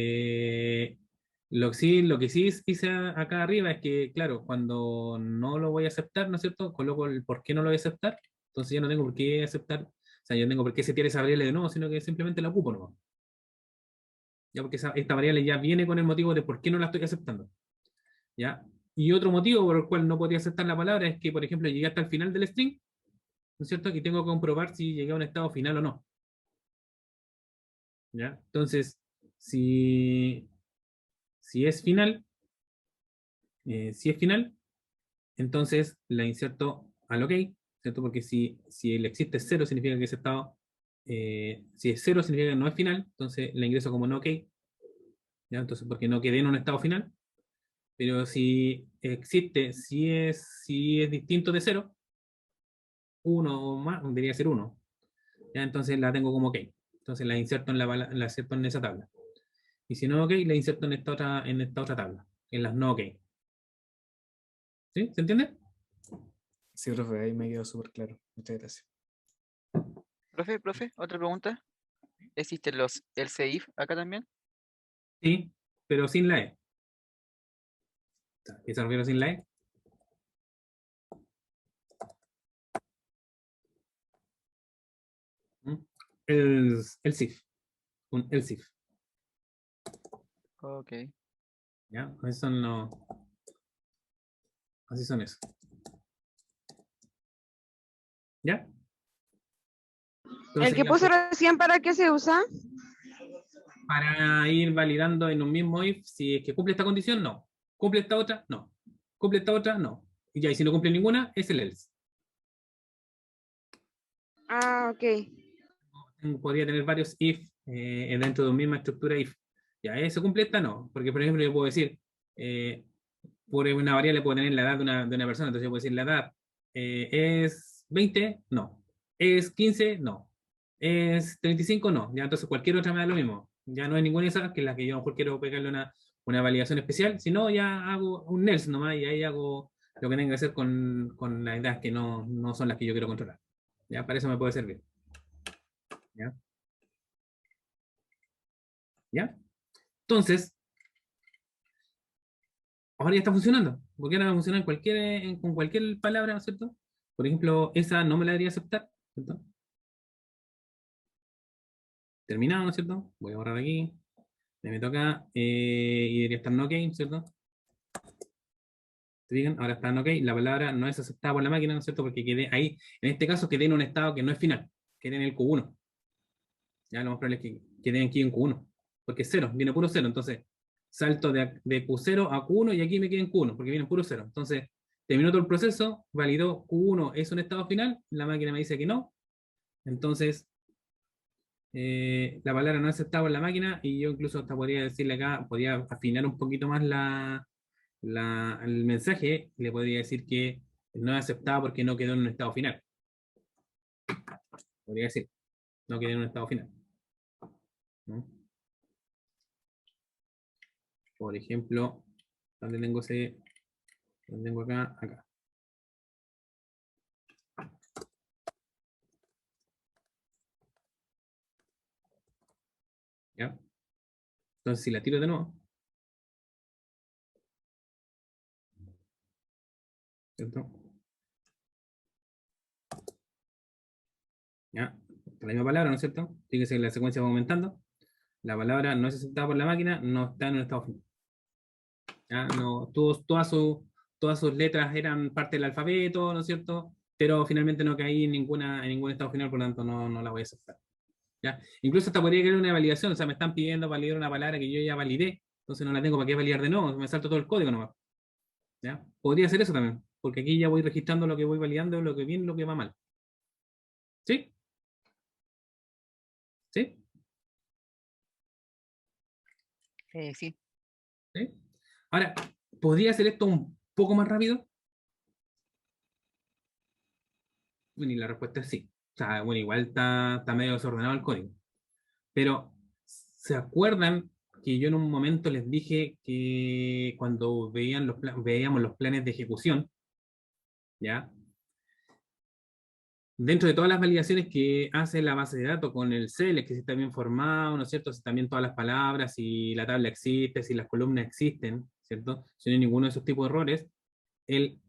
Lo que sí hice acá arriba es que, claro, cuando no lo voy a aceptar, ¿no es cierto? Coloco el por qué no lo voy a aceptar. Entonces ya no tengo por qué aceptar. O sea, yo no tengo por qué setear esa variable de nuevo, sino que simplemente la ocupo nomás. Ya porque esta variable ya viene con el motivo de por qué no la estoy aceptando. ¿Ya? Y otro motivo por el cual no podría aceptar la palabra es que, por ejemplo, llegué hasta el final del string, ¿no es cierto? Y tengo que comprobar si llegué a un estado final o no. ¿Ya? Entonces, si es final, entonces la inserto al OK, ¿cierto? Porque si el existe es 0, significa que ese estado, si es 0, significa que no es final, entonces la ingreso como no OK, ¿ya? Entonces, porque no quedé en un estado final. Pero si existe, si es distinto de 0, 1 o más, debería ser 1. ¿Ya? Entonces la tengo como OK. Entonces la inserto la inserto en esa tabla. Y si no OK, la inserto en esta otra tabla, en las no OK. ¿Sí? ¿Se entiende? Sí, profe, ahí me quedó súper claro. Muchas gracias. Profe, otra pregunta. ¿Existen los else if acá también? Sí, pero sin la E. ¿Qué se refiere sin la E? ¿Mm? El SIF. Un el SIF. Ok. ¿Ya? Así son los. Así son eso. ¿Ya? El Entonces, que puso recién, ¿para qué se usa? para ir validando en un mismo if, si es que cumple esta condición, no. Cumple esta otra, no. Cumple esta otra, no. Y ya, y si no cumple ninguna, es el else. Ah, ok. Podría tener varios if dentro de una misma estructura if. Ya, ¿eso cumple esta? No. Porque, por ejemplo, yo puedo decir, por una variable puedo tener la edad de una persona, entonces yo puedo decir, la edad es 20, no. Es 15, no. Es 35, no. Ya, entonces cualquier otra me da lo mismo. Ya no hay ninguna de esas, que es la que yo a lo mejor quiero pegarle una validación especial, si no, ya hago un else nomás y ahí hago lo que tenga que hacer con las edades que no son las que yo quiero controlar. Ya, para eso me puede servir. ¿Ya? ¿Ya? Entonces, ahora ya está funcionando. Porque ahora va a funcionar con cualquier palabra, ¿no es cierto? Por ejemplo, esa no me la debería aceptar, ¿cierto? Terminado, ¿no es cierto? Voy a borrar aquí. Me meto acá y debería estar no OK, ¿cierto? ¿Se fijan? Ahora está no OK. La palabra no es aceptada por la máquina, ¿no es cierto? Porque quedé ahí, en este caso, quedé en un estado que no es final. Quedé en el Q1. Ya lo más probable es que quede aquí en Q1. Porque es 0, viene puro 0. Entonces, salto de Q0 a Q1 y aquí me quedé en Q1, porque viene puro 0. Entonces, terminó todo el proceso, validó Q1 es un estado final, la máquina me dice que no. Entonces, la palabra no es aceptada por la máquina y yo incluso hasta podría decirle acá, podría afinar un poquito más el mensaje, le podría decir que no es aceptada porque no quedó en un estado final. Podría decir, no quedó en un estado final. ¿No? Por ejemplo, donde tengo donde tengo acá, acá. ¿Ya? Entonces, si la tiro de nuevo, ¿cierto? ¿Ya? La misma palabra, ¿no es cierto? Fíjese que la secuencia va aumentando. La palabra no es aceptada por la máquina, no está en un estado final. ¿Ya? No, todas sus letras eran parte del alfabeto, ¿no es cierto? Pero finalmente no caí en ningún estado final, por lo tanto no la voy a aceptar. ¿Ya? Incluso hasta podría querer una validación, o sea, me están pidiendo validar una palabra que yo ya validé, entonces no la tengo para qué validar de nuevo, me salto todo el código nomás. ¿Ya? Podría hacer eso también, porque aquí ya voy registrando lo que voy validando, lo que bien, lo que va mal. ¿Sí? ¿Sí? Sí. ¿Sí? Ahora, ¿podría hacer esto un poco más rápido? Bueno, y la respuesta es sí. O sea, bueno, igual está medio desordenado el código. Pero, ¿se acuerdan que yo en un momento les dije que cuando veíamos los planes de ejecución, ¿ya? dentro de todas las validaciones que hace la base de datos con el select, que si está bien formado, ¿no es cierto? Si también todas las palabras, si la tabla existe, si las columnas existen, ¿cierto? Si no hay ninguno de esos tipos de errores, él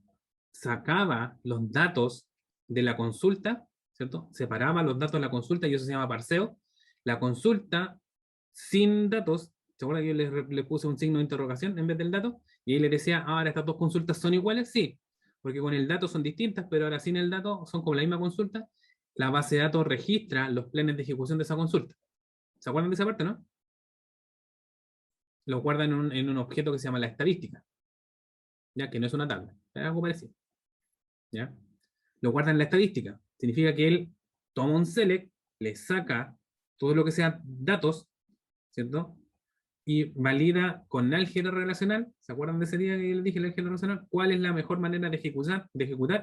sacaba los datos de la consulta, ¿cierto? Separaba los datos de la consulta y eso se llama parseo. La consulta sin datos, ¿se acuerdan que yo le puse un signo de interrogación en vez del dato? Y ahí le decía, ahora estas dos consultas son iguales, sí, porque con el dato son distintas, pero ahora sin el dato son como la misma consulta. La base de datos registra los planes de ejecución de esa consulta. ¿Se acuerdan de esa parte, no? Lo guarda en un objeto que se llama la estadística, ya que no es una tabla, es algo parecido. ¿Ya? Lo guarda en la estadística. Significa que él toma un select, le saca todo lo que sea datos, ¿cierto? Y valida con álgebra relacional, ¿se acuerdan de ese día que les dije el álgebra relacional? ¿Cuál es la mejor manera de ejecutar?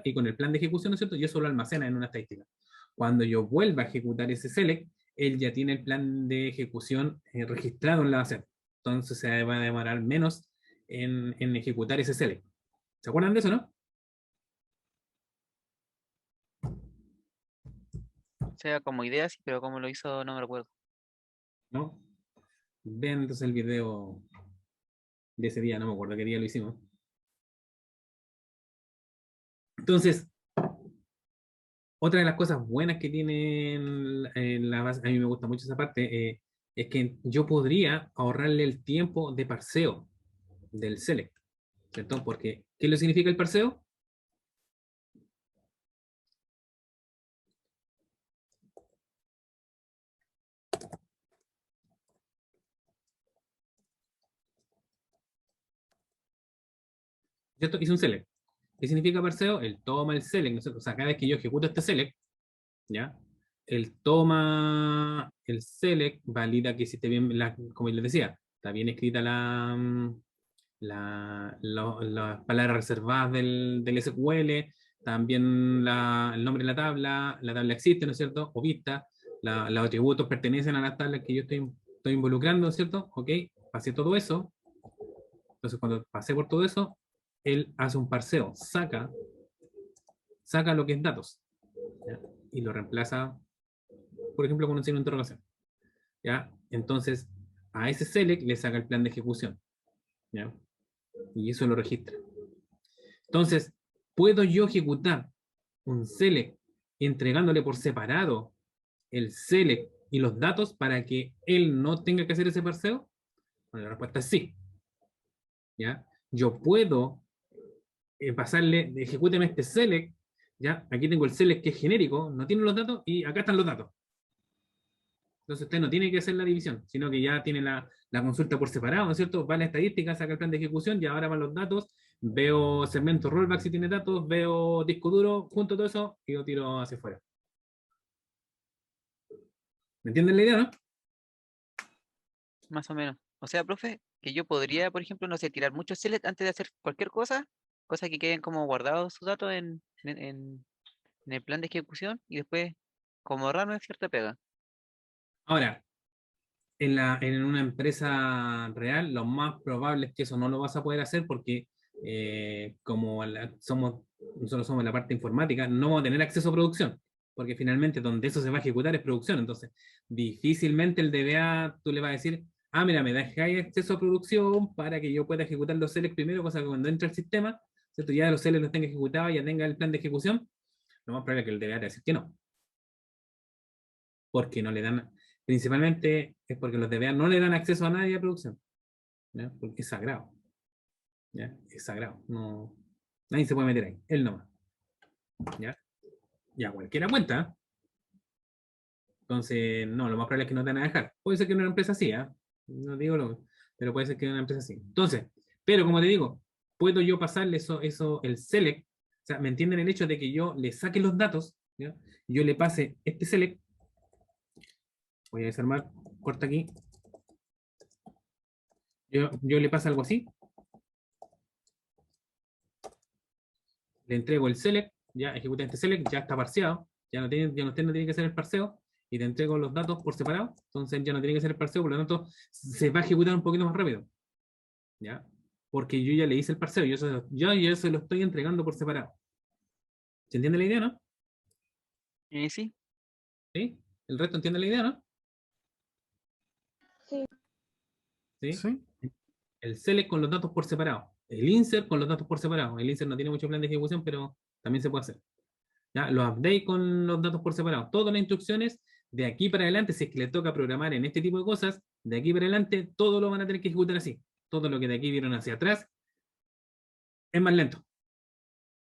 Y con el plan de ejecución, ¿no es cierto? Y eso lo almacena en una estadística. Cuando yo vuelva a ejecutar ese select, él ya tiene el plan de ejecución registrado en la base. Entonces se va a demorar menos en ejecutar ese select. ¿Se acuerdan de eso, no? O sea, como idea, sí, pero cómo lo hizo no me recuerdo. ¿No? Vean entonces el video de ese día, no me acuerdo qué día lo hicimos. Entonces, otra de las cosas buenas que tienen la base, a mí me gusta mucho esa parte, es que yo podría ahorrarle el tiempo de parseo del select, ¿cierto? Porque, ¿qué le significa el parseo? ¿Cierto? Hice un select. ¿Qué significa parseo? Él toma el select, ¿no es cierto? O sea, cada vez que yo ejecuto este select, ¿ya? Él toma el select, valida que hiciste bien, como les decía, está bien escrita las palabras reservadas del SQL, también el nombre de la tabla existe, ¿no es cierto? O vista, los atributos pertenecen a las tablas que yo estoy involucrando, ¿no es cierto? Ok, pasé todo eso. Entonces, cuando pasé por todo eso, él hace un parseo, saca lo que es datos, ¿ya? Y lo reemplaza, por ejemplo, con un signo de interrogación. ¿Ya? Entonces, a ese select le saca el plan de ejecución, ¿ya? Y eso lo registra. Entonces, ¿puedo yo ejecutar un select entregándole por separado el select y los datos para que él no tenga que hacer ese parseo? Bueno, la respuesta es sí. ¿Ya? Yo puedo pasarle, ejecúteme este select, ¿ya? Aquí tengo el select que es genérico, no tiene los datos, y acá están los datos. Entonces usted no tiene que hacer la división, sino que ya tiene la consulta por separado, ¿no es cierto? Va a la estadística, saca el plan de ejecución y ahora van los datos, veo segmento rollback si tiene datos, veo disco duro, junto todo eso y lo tiro hacia afuera. ¿Me entienden la idea, no? Más o menos. O sea, profe, que yo podría, por ejemplo, no sé, tirar muchos select antes de hacer cualquier cosa que queden como guardados sus datos en el plan de ejecución y después como ahorrarme cierta pega. Ahora, en una empresa real, lo más probable es que eso no lo vas a poder hacer porque como nosotros somos la parte informática, no vamos a tener acceso a producción, porque finalmente donde eso se va a ejecutar es producción. Entonces, difícilmente el DBA tú le vas a decir, ah, mira, me dejáis acceso a producción para que yo pueda ejecutar los CLs primero, cosa que cuando entre el sistema, ¿cierto? Ya los CLs los tenga ejecutados, ya tenga el plan de ejecución, lo más probable es que el DBA te va a decir que no, porque no le dan, principalmente es porque los DBA no le dan acceso a nadie a producción, ¿ya? Porque es sagrado, ¿ya? Es sagrado, no, nadie se puede meter ahí, él nomás, ¿ya? Ya cualquiera cuenta, entonces no, lo más probable es que no te van a dejar. Puede ser que en una empresa sí, ¿eh? No digo pero puede ser que en una empresa sí. Entonces, pero como te digo, puedo yo pasarle el select, o sea, ¿me entienden el hecho de que yo le saque los datos, ¿ya? Yo le pase este select, voy a desarmar, corta aquí, yo le paso algo así, le entrego el select, ya ejecuta este select, ya está parseado, ya no tiene que hacer el parseo, y te entrego los datos por separado, entonces ya no tiene que hacer el parseo, por lo tanto se va a ejecutar un poquito más rápido, ¿ya? Porque yo ya le hice el parseo, yo se lo estoy entregando por separado. ¿Se entiende la idea, no? Sí, ¿Sí? ¿El resto entiende la idea, no? Sí. ¿Sí? ¿Sí? El select con los datos por separado. El insert con los datos por separado. El insert no tiene mucho plan de ejecución, pero también se puede hacer. ¿Ya? Los update con los datos por separado. Todas las instrucciones de aquí para adelante, si es que le toca programar en este tipo de cosas, de aquí para adelante, todo lo van a tener que ejecutar así. Todo lo que de aquí vieron hacia atrás es más lento.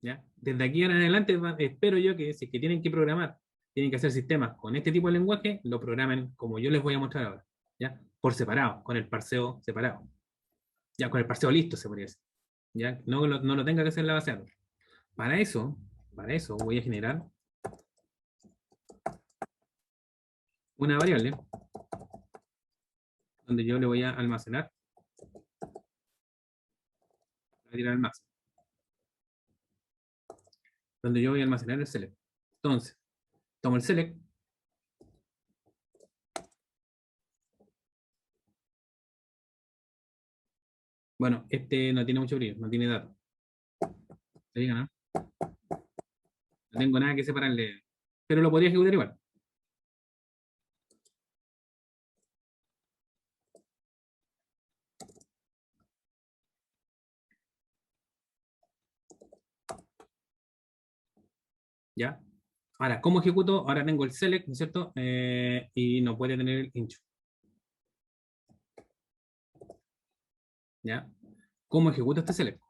¿Ya? Desde aquí en adelante espero yo que si es que tienen que programar, tienen que hacer sistemas con este tipo de lenguaje, lo programen como yo les voy a mostrar ahora. ¿Ya? Por separado, con el parseo separado. Ya con el parseo listo, se podría decir. ¿Ya? No, no lo tenga que hacer la base de datos. Para eso voy a generar una variable donde yo le voy a almacenar, voy a tirar al máximo, donde yo voy a almacenar el select. Entonces, tomo el select, bueno, este no tiene mucho brillo, no tiene datos. ¿Se digan, no? No tengo nada que separarle, pero lo podría ejecutar igual. ¿Ya? Ahora, ¿cómo ejecuto? Ahora tengo el select, ¿no es cierto? Y no puede tener el incho. ¿Ya? ¿Cómo ejecuto este select?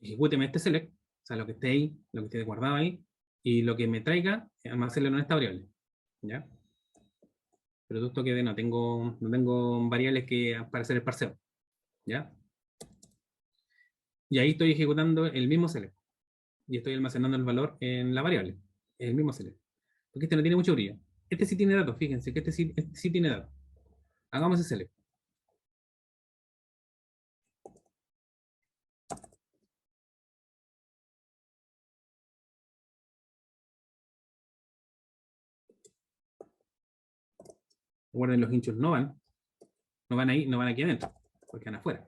Ejecúteme este select, o sea, lo que esté ahí, lo que esté guardado ahí, y lo que me traiga, almacenarlo en esta variable. ¿Ya? Producto que no tengo variables para hacer el parseo. ¿Ya? Y ahí estoy ejecutando el mismo select. Y estoy almacenando el valor en la variable. El mismo select. Porque este no tiene mucho brillo. Este sí tiene datos, fíjense que este sí tiene datos. Hagamos ese select. Recuerden, los hinchos no van ahí, no van aquí adentro, porque van afuera.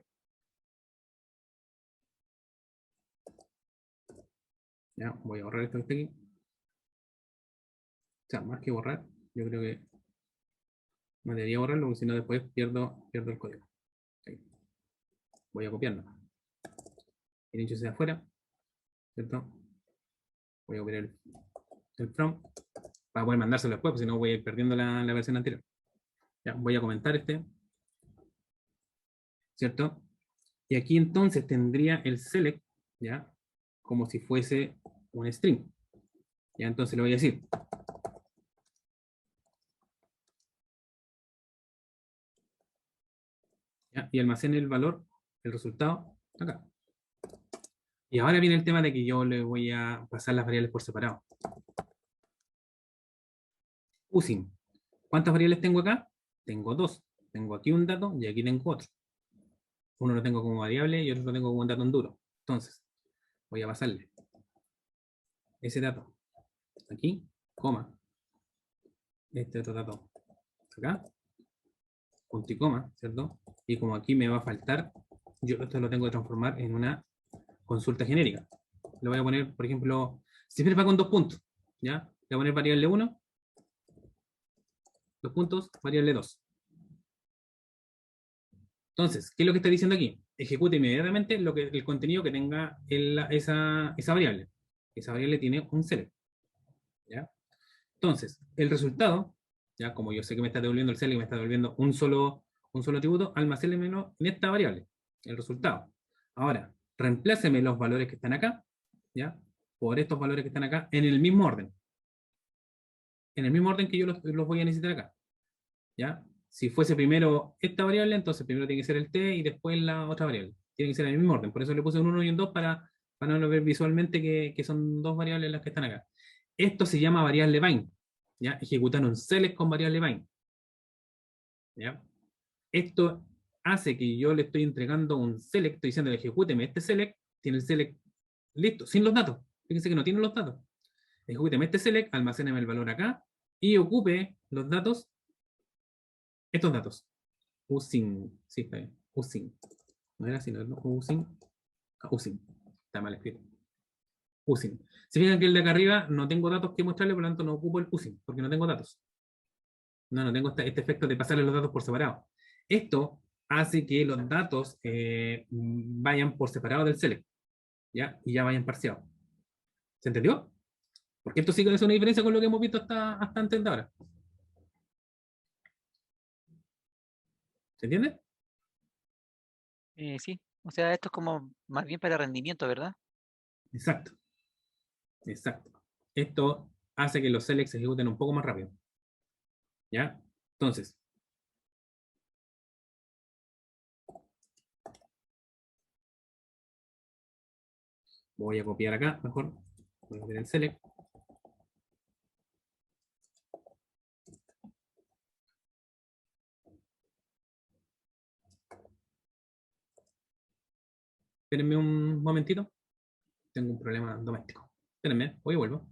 Ya, voy a borrar esto que está aquí. O sea, más que borrar, yo creo que no debería borrarlo, porque si no después pierdo el código. Ahí. Voy a copiarlo. El hincho se de afuera, ¿cierto? Voy a copiar el from para poder mandárselo después, porque si no voy a ir perdiendo la versión anterior. Ya, voy a comentar este, ¿cierto? Y aquí entonces tendría el select, ¿ya? Como si fuese un string. Ya, entonces le voy a decir. ¿Ya? Y almacene el valor, el resultado, acá. Y ahora viene el tema de que yo le voy a pasar las variables por separado. Usim. ¿Cuántas variables tengo acá? Tengo dos. Tengo aquí un dato y aquí tengo otro. Uno lo tengo como variable y otro lo tengo como un dato en duro. Entonces, voy a pasarle ese dato aquí, coma, este otro dato acá, punto y coma, ¿cierto? Y como aquí me va a faltar, yo esto lo tengo que transformar en una consulta genérica. Le voy a poner, por ejemplo, siempre va con dos puntos, ¿ya? Le voy a poner variable 1, dos puntos, variable 2. Entonces, ¿qué es lo que está diciendo aquí? Ejecute inmediatamente el contenido que tenga esa variable. Esa variable tiene un select. ¿Ya? Entonces, el resultado, ya como yo sé que me está devolviendo el select y me está devolviendo un solo atributo, almacénemelo en esta variable, el resultado. Ahora, reempláceme los valores que están acá, ¿ya? Por estos valores que están acá, en el mismo orden. En el mismo orden que yo los voy a necesitar acá. ¿Ya? Si fuese primero esta variable, entonces primero tiene que ser el t y después la otra variable. Tiene que ser en el mismo orden. Por eso le puse un 1 y un 2 para no ver visualmente que son dos variables las que están acá. Esto se llama variable bind. ¿Ya? Ejecutar un select con variable bind. ¿Ya? Esto hace que yo le estoy entregando un select, estoy diciendo ejecúteme este select, tiene el select listo, sin los datos. Fíjense que no tiene los datos. Ejecúteme este select, almacéneme el valor acá, y ocupe los datos, estos datos. Using, sí, está bien. Using. No era así, no, using. Using. Está mal escrito. Using. Se fijan que el de acá arriba no tengo datos que mostrarle, por lo tanto no ocupo el using, porque no tengo datos. No tengo este efecto de pasarle los datos por separado. Esto hace que los datos vayan por separado del select, ¿ya? Y ya vayan parseados. ¿Se entendió? Porque esto sí que es una diferencia con lo que hemos visto hasta antes de ahora. ¿Se entiende? Sí, o sea, esto es como más bien para rendimiento, ¿verdad? Exacto. Exacto. Esto hace que los selects se ejecuten un poco más rápido. ¿Ya? Entonces, voy a copiar acá, mejor. Voy a copiar el select. Espérenme un momentito. Tengo un problema doméstico. Espérenme, voy y vuelvo.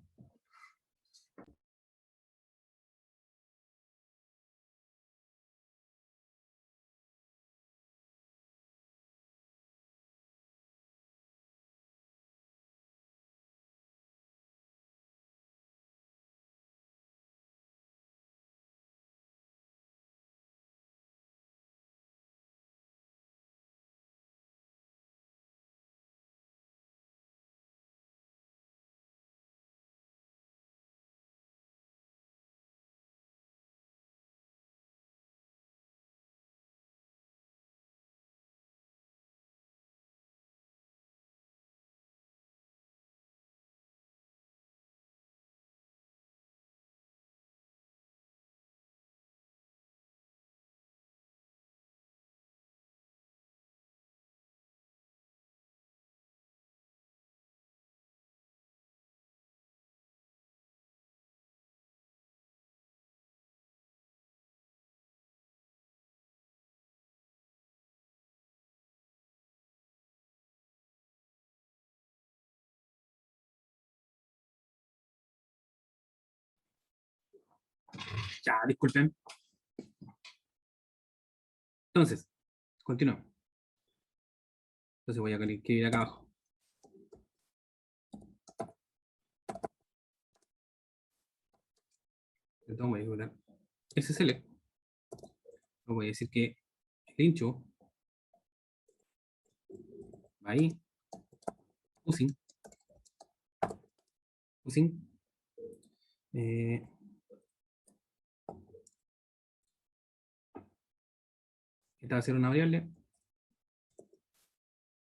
Ya, disculpen. Entonces, continúo. Entonces voy a escribir acá abajo. Entonces voy a ejecutar ese select. Voy a decir que el incho va ahí. Using. Using. Esta va a ser una variable.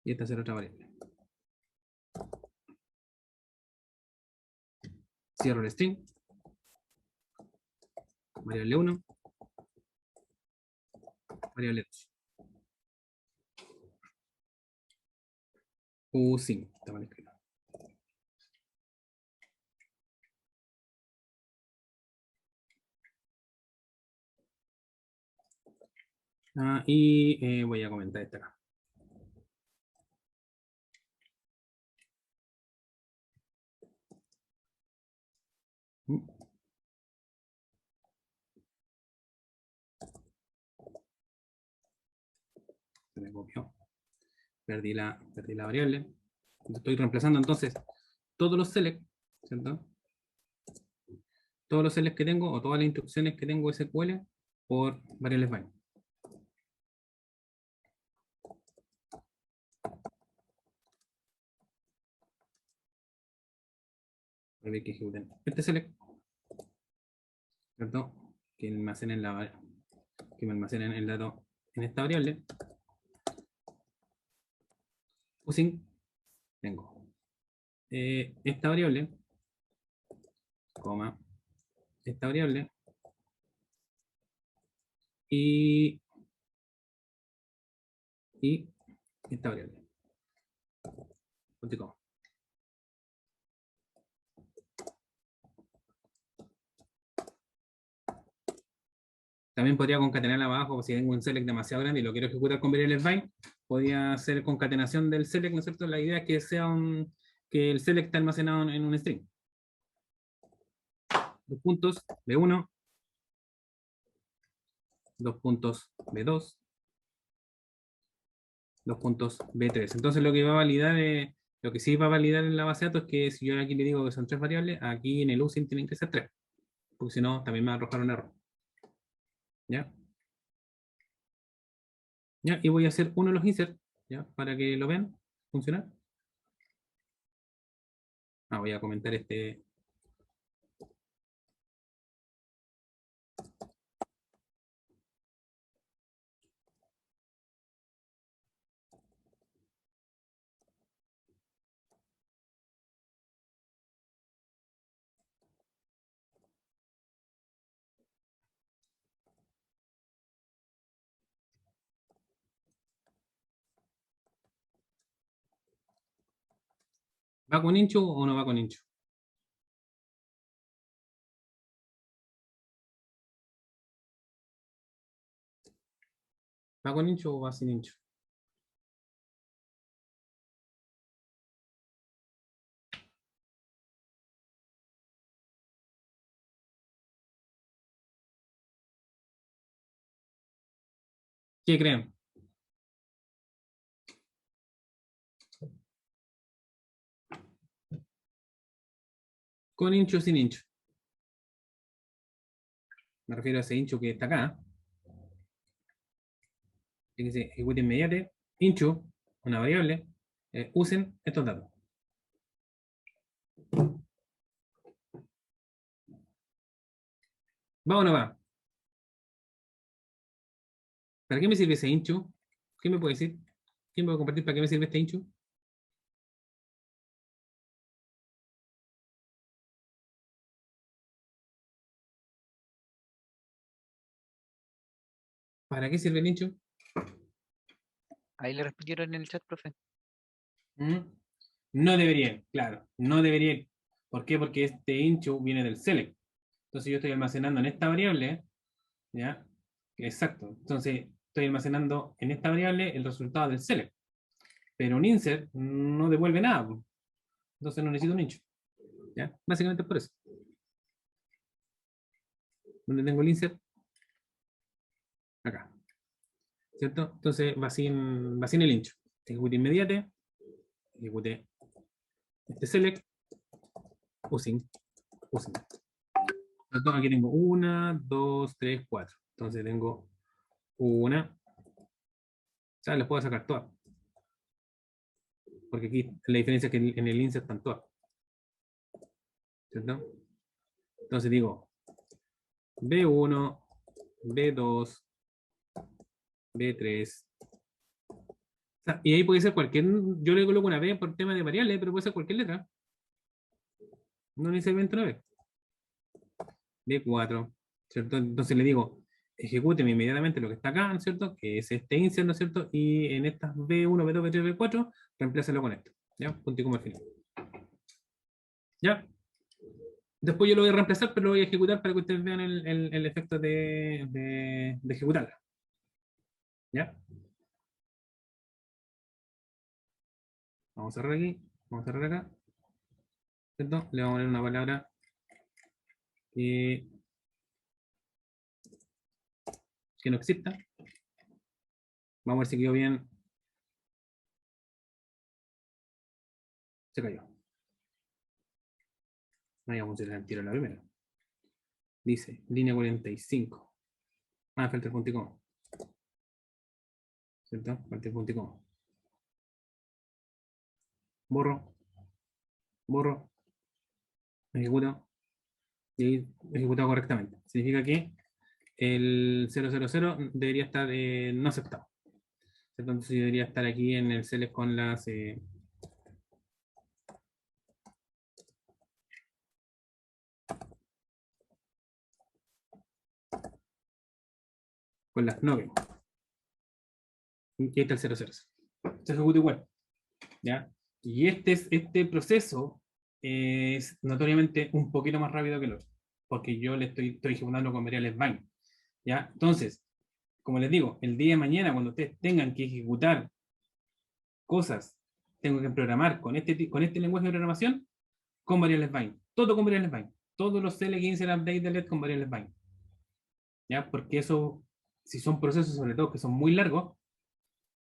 Y esta va a ser otra variable. Cierro el string. Variable 1. Variable 2. Using. Está mal escrito. Y voy a comentar esta acá. Se me copió. Perdí la variable. Estoy reemplazando entonces todos los select, ¿cierto? Todos los selects que tengo o todas las instrucciones que tengo SQL por variables bind. Voy a ver que ejecuten este select, ¿cierto? Que me almacenen el dato en esta variable. Using, tengo esta variable, coma, esta variable, y esta variable. Punto y coma. También podría concatenar abajo, si tengo un select demasiado grande y lo quiero ejecutar con variables bind, podría hacer concatenación del select, ¿no es cierto? La idea es que sea que el select está almacenado en un string. Dos puntos B1, dos puntos B2, dos puntos B3. Entonces lo que va a validar, lo que sí va a validar en la base de datos es que si yo aquí le digo que son 3 variables, aquí en el using tienen que ser 3, porque si no también me va a arrojar un error. ¿Ya? ¿Ya? Y voy a hacer uno de los insert, ¿ya? Para que lo vean funcionar. Voy a comentar este. ¿Va con hincho o no va con hincho? ¿Va con hincho o va sin hincho? ¿Qué creen? ¿Con hincho o sin hincho? Me refiero a ese hincho que está acá. Que se ejecute inmediate. Hincho, una variable. Usen estos datos. ¿Va o no va? ¿Para qué me sirve ese hincho? ¿Qué me puede decir? ¿Quién me puede compartir para qué me sirve este hincho? ¿Para qué sirve el hincho? Ahí le respondieron en el chat, profe. ¿Mm? No debería, claro, no debería. ¿Por qué? Porque este hincho viene del select. Entonces yo estoy almacenando en esta variable, ¿ya? Exacto. Entonces estoy almacenando en esta variable el resultado del select. Pero un insert no devuelve nada, po. Entonces no necesito un hincho. ¿Ya? Básicamente es por eso. ¿Dónde tengo el insert? Acá. ¿Cierto? Entonces va sin el hincho. Ejecute inmediate. Ejecute este select. Using. Entonces, aquí tengo 1, 2, 3, 4. Entonces tengo una. O sea, las puedo sacar todas. Porque aquí la diferencia es que en el insert están todas. ¿Cierto? Entonces digo B1, B2, B3. O sea, y ahí puede ser cualquier. Yo le coloco una B por tema de variable, pero puede ser cualquier letra. No necesariamente una B. B4. ¿Cierto? Entonces le digo, ejecúteme inmediatamente lo que está acá, ¿no es cierto? Que es este insert, ¿no es cierto? Y en estas B1, B2, B3, B4, reemplázalo con esto. ¿Ya? Punto y coma al final. ¿Ya? Después yo lo voy a reemplazar, pero lo voy a ejecutar para que ustedes vean el efecto de ejecutarla. ¿Ya? Vamos a cerrar aquí. Vamos a cerrar acá. ¿Cierto? Le vamos a poner una palabra que no exista. Vamos a ver si quedó bien. Se cayó. Vaya a funcionar el tiro la primera. Dice, línea 45. Falta el punto y coma. ¿Cierto? Falta el punto y coma. Borro. Borro. Ejecuto. Y ahí ejecutado correctamente. Significa que el 000 debería estar no aceptado. ¿Cierto? Entonces yo debería estar aquí en el select con las no. Y este es el 000. Se ejecuta igual. ¿Ya? Y este proceso es notoriamente un poquito más rápido que el otro, porque yo le estoy ejecutando con variables bind. ¿Ya? Entonces, como les digo, el día de mañana, cuando ustedes tengan que ejecutar cosas, tengo que programar con este lenguaje de programación, con variables bind. Todo con variables bind. todos los CL que hice el update de LED con variables bind. ¿Ya? Porque eso, si son procesos sobre todo que son muy largos,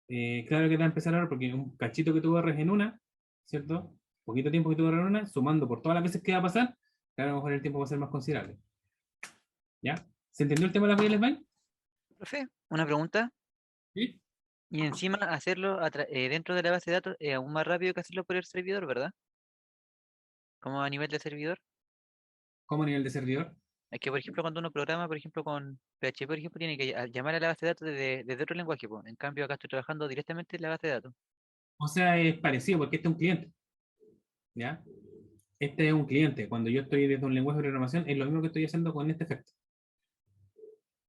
claro que te va a empezar ahora porque un cachito que tú borres en una, ¿cierto? Poquito tiempo que tú borres en una, sumando por todas las veces que va a pasar, claro, a lo mejor el tiempo va a ser más considerable. ¿Ya? ¿Se entendió el tema de las variables bind? Profe, una pregunta. ¿Sí? Y encima hacerlo dentro de la base de datos es aún más rápido que hacerlo por el servidor, ¿verdad? Como a nivel de servidor. ¿Cómo a nivel de servidor? Es que, por ejemplo, cuando uno programa, por ejemplo, con PHP, por ejemplo, tiene que llamar a la base de datos desde otro lenguaje, po. En cambio, acá estoy trabajando directamente en la base de datos. O sea, es parecido porque este es un cliente. ¿Ya? Este es un cliente. Cuando yo estoy desde un lenguaje de programación, es lo mismo que estoy haciendo con este efecto.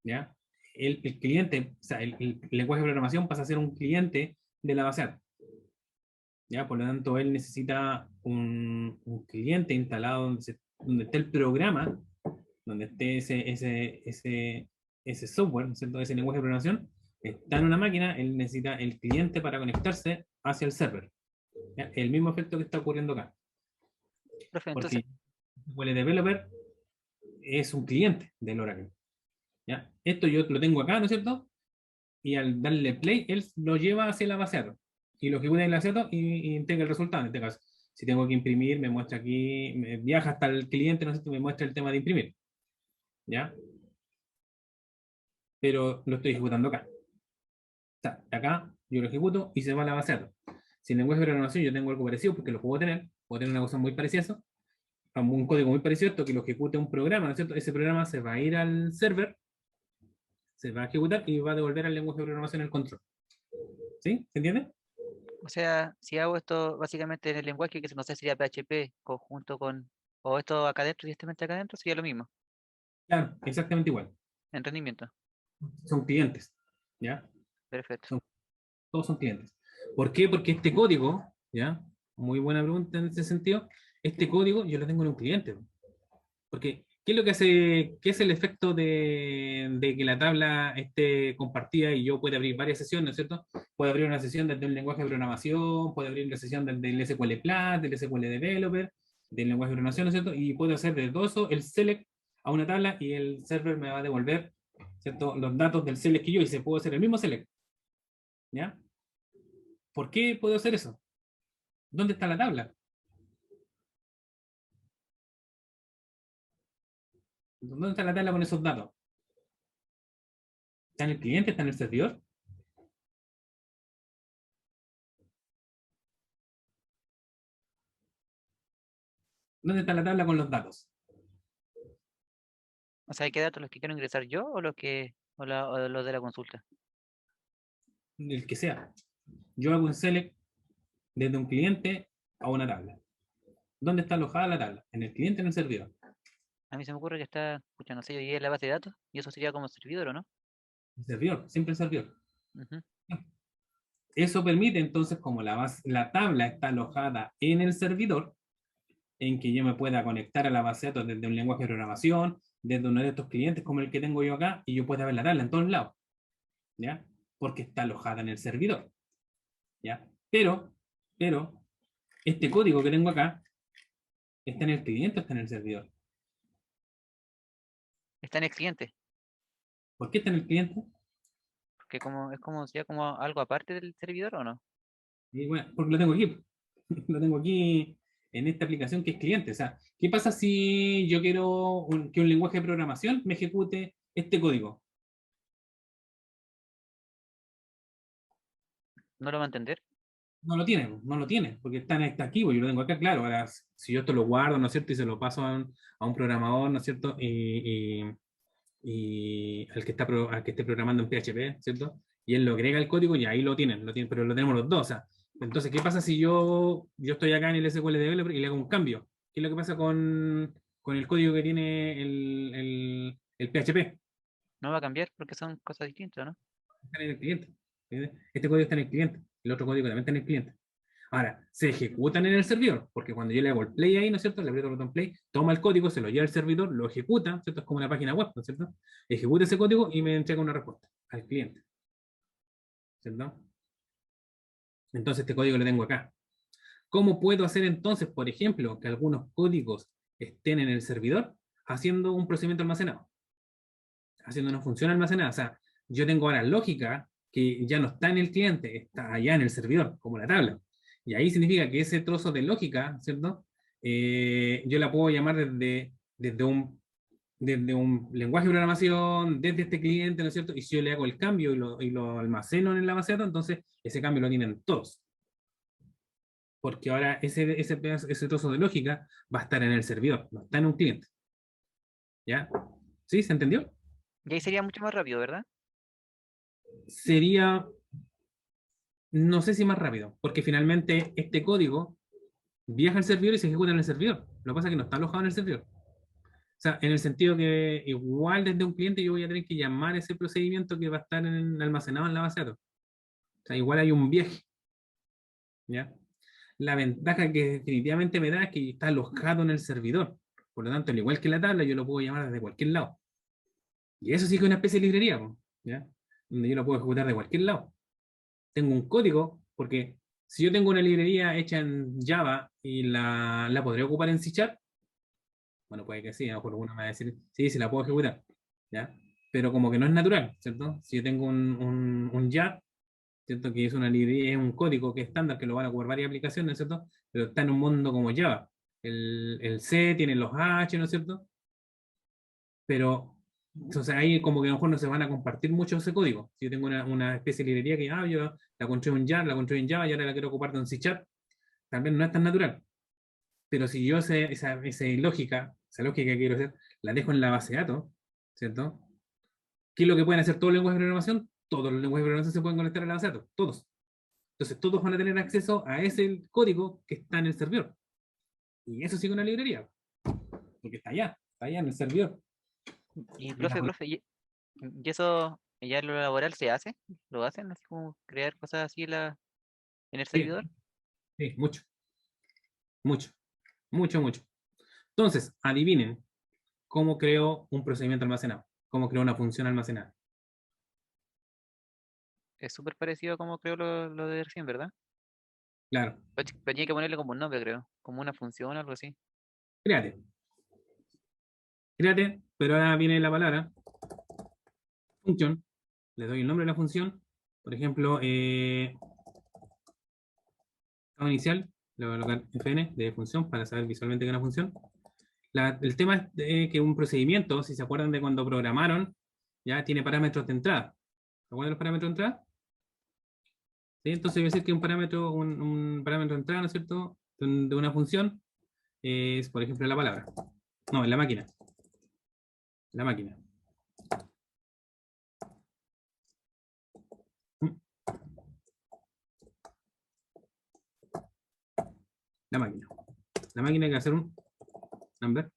¿Ya? El cliente, o sea, el lenguaje de programación pasa a ser un cliente de la base de datos. ¿Ya? Por lo tanto, él necesita un cliente instalado donde esté el programa, donde esté ese software, ¿no es cierto? Ese lenguaje de programación, está en una máquina, él necesita el cliente para conectarse hacia el server. ¿Ya? El mismo efecto que está ocurriendo acá. Profe, entonces, Porque el developer es un cliente del Oracle. ¿Ya? Esto yo lo tengo acá, ¿no es cierto? Y al darle play, él lo lleva hacia la base de datos. Y lo ejecuta en la base de datos y entrega el resultado. En este caso, si tengo que imprimir, me muestra aquí, viaja hasta el cliente, ¿no es cierto? Me muestra el tema de imprimir. ¿Ya? Pero lo estoy ejecutando acá. O sea, acá yo lo ejecuto y se va a la base de datos. Si en lenguaje de programación yo tengo algo parecido, porque lo puedo tener una cosa muy parecida a eso, un código muy parecido a esto, que lo ejecute un programa, ¿no es cierto? Ese programa se va a ir al server, se va a ejecutar y va a devolver al lenguaje de programación el control. ¿Sí? ¿Se entiende? o sea, si hago esto básicamente en el lenguaje que no sé sería PHP conjunto con, o esto acá adentro, directamente acá adentro, sería lo mismo, Claro, exactamente igual. en rendimiento. Son clientes. ¿Ya? Perfecto. Son- todos son clientes. ¿Por qué? Porque este código, ¿ya? Muy buena pregunta en ese sentido. Este código yo lo tengo en un cliente. Porque, ¿qué es lo que hace, qué es el efecto de que la tabla esté compartida y yo pueda abrir varias sesiones, ¿no es cierto? Puedo abrir una sesión desde un lenguaje de programación, puedo abrir una sesión desde el SQL Plat, del SQL Developer, del lenguaje de programación, ¿no es cierto? Y puedo hacer de todo eso el select a una tabla y el server me va a devolver, ¿cierto? Los datos del select que yo hice. Puedo hacer el mismo select, ¿ya? ¿Por qué puedo hacer eso? ¿Dónde está la tabla? ¿Dónde está la tabla con esos datos? ¿Está en el cliente? ¿Está en el servidor? ¿Dónde está la tabla con los datos? O sea, ¿qué datos los que quiero ingresar yo o o los de la consulta? El que sea. Yo hago un select desde un cliente a una tabla. ¿Dónde está alojada la tabla? ¿En el cliente o en el servidor? A mí se me ocurre que está, escucha, no sé, yo llegué a la base de datos y eso sería como servidor, ¿o no? El servidor, siempre el servidor. Ujú. Eso permite entonces, como la tabla está alojada en el servidor, en que yo me pueda conectar a la base de datos desde un lenguaje de programación, desde uno de estos clientes como el que tengo yo acá, y yo pueda ver la tabla en todos lados, ¿ya? Porque está alojada en el servidor, ¿ya? Pero, este código que tengo acá, ¿está en el cliente o está en el servidor? Está en el cliente, ¿Por qué está en el cliente? porque como, es como, sería como algo aparte del servidor, ¿o no? Y bueno, porque lo tengo aquí. Lo tengo aquí en esta aplicación que es cliente. O sea, ¿qué pasa si yo quiero que un lenguaje de programación me ejecute este código? ¿No lo va a entender? No lo tiene, porque está aquí, pues yo lo tengo acá, claro. Ahora, si yo esto lo guardo, ¿no es cierto? Y se lo paso a un programador, ¿no es cierto? Y al que al que esté programando en PHP, ¿cierto? Y él lo agrega el código y ahí lo tienen, pero lo tenemos los dos. O sea, entonces, ¿qué pasa si yo estoy acá en el SQL Developer y le hago un cambio? ¿Qué es lo que pasa con el código que tiene el PHP? No va a cambiar porque son cosas distintas, ¿no? Está en el cliente. ¿Entiendes? Este código está en el cliente, el otro código también está en el cliente. Ahora, se ejecutan en el servidor, porque cuando yo le hago el play ahí, ¿no es cierto? Le aprieto el botón play, toma el código, se lo lleva al servidor, lo ejecuta, ¿no es cierto? Es como una página web, ¿no es cierto? Ejecuta ese código y me entrega una respuesta al cliente, ¿cierto? Entonces este código lo tengo acá. ¿Cómo puedo hacer entonces, por ejemplo, que algunos códigos estén en el servidor haciendo un procedimiento almacenado, haciendo una función almacenada. O sea, yo tengo ahora lógica que ya no está en el cliente, está allá en el servidor, como la tabla. Y ahí significa que ese trozo de lógica, ¿cierto? Yo la puedo llamar desde un lenguaje de programación, desde este cliente, ¿no es cierto? Y si yo le hago el cambio y lo almaceno en la base de datos, entonces ese cambio lo tienen todos. Porque ahora ese trozo de lógica va a estar en el servidor, no está en un cliente. ¿Ya? ¿Sí? ¿Se entendió? Y ahí sería mucho más rápido, ¿verdad? Sería, no sé si más rápido, porque finalmente este código viaja al servidor y se ejecuta en el servidor. Lo que pasa es que no está alojado en el servidor. O sea, en el sentido que igual desde un cliente yo voy a tener que llamar ese procedimiento que va a estar almacenado en la base de datos. O sea, igual hay un viaje. ¿Ya? La ventaja que definitivamente me da es que está alojado en el servidor. Por lo tanto, al igual que la tabla, yo lo puedo llamar desde cualquier lado. Y eso sí que es una especie de librería, ¿ya? Donde yo lo puedo ejecutar de cualquier lado. Tengo un código, porque si yo tengo una librería hecha en Java y la podré ocupar en C#, bueno, puede que sí, a lo mejor uno me va a decir, sí, sí la puedo ejecutar, ¿ya? Pero como que no es natural, ¿cierto? Si yo tengo un JAR, ¿cierto? Que es una librería, es un código que es estándar, que lo van a ocupar varias aplicaciones, ¿cierto? Pero está en un mundo como Java. El C tiene los H, ¿no es cierto? Pero, entonces ahí como que a lo mejor no se van a compartir mucho ese código. Si yo tengo una especie de librería que, yo la construyo en JAR, la construyo en Java y ahora la quiero ocupar en C#, también no es tan natural. Pero si yo esa lógica que quiero hacer, la dejo en la base de datos, ¿cierto? ¿Qué es lo que pueden hacer todos los lenguajes de programación? Todos los lenguajes de programación se pueden conectar a la base de datos, todos. Entonces todos van a tener acceso a ese código que está en el servidor. Y eso sí que es una librería, porque está allá en el servidor. Y Y la- profe, ¿y eso ya en lo laboral se hace? ¿Lo hacen? Así como crear cosas así en el Sí, servidor. sí, mucho, mucho, mucho, mucho. Entonces, adivinen cómo creo un procedimiento almacenado, cómo creo una función almacenada. Es súper parecido a como creo lo de recién, ¿verdad? Claro, Pero tiene que ponerle como un nombre, creo. Como una función o algo así. créate, créate, pero ahora viene la palabra función, le doy el nombre de la función, por ejemplo, estado inicial, le voy a colocar fn de función para saber visualmente que es una función. El tema es que un procedimiento, si se acuerdan de cuando programaron, ya tiene parámetros de entrada. ¿Se acuerdan de los parámetros de entrada? ¿Sí? Entonces voy a decir que un parámetro de entrada, ¿no es cierto?, de una función es, por ejemplo, la palabra. No, en la máquina. La máquina. La máquina. La máquina hay que hacer un number,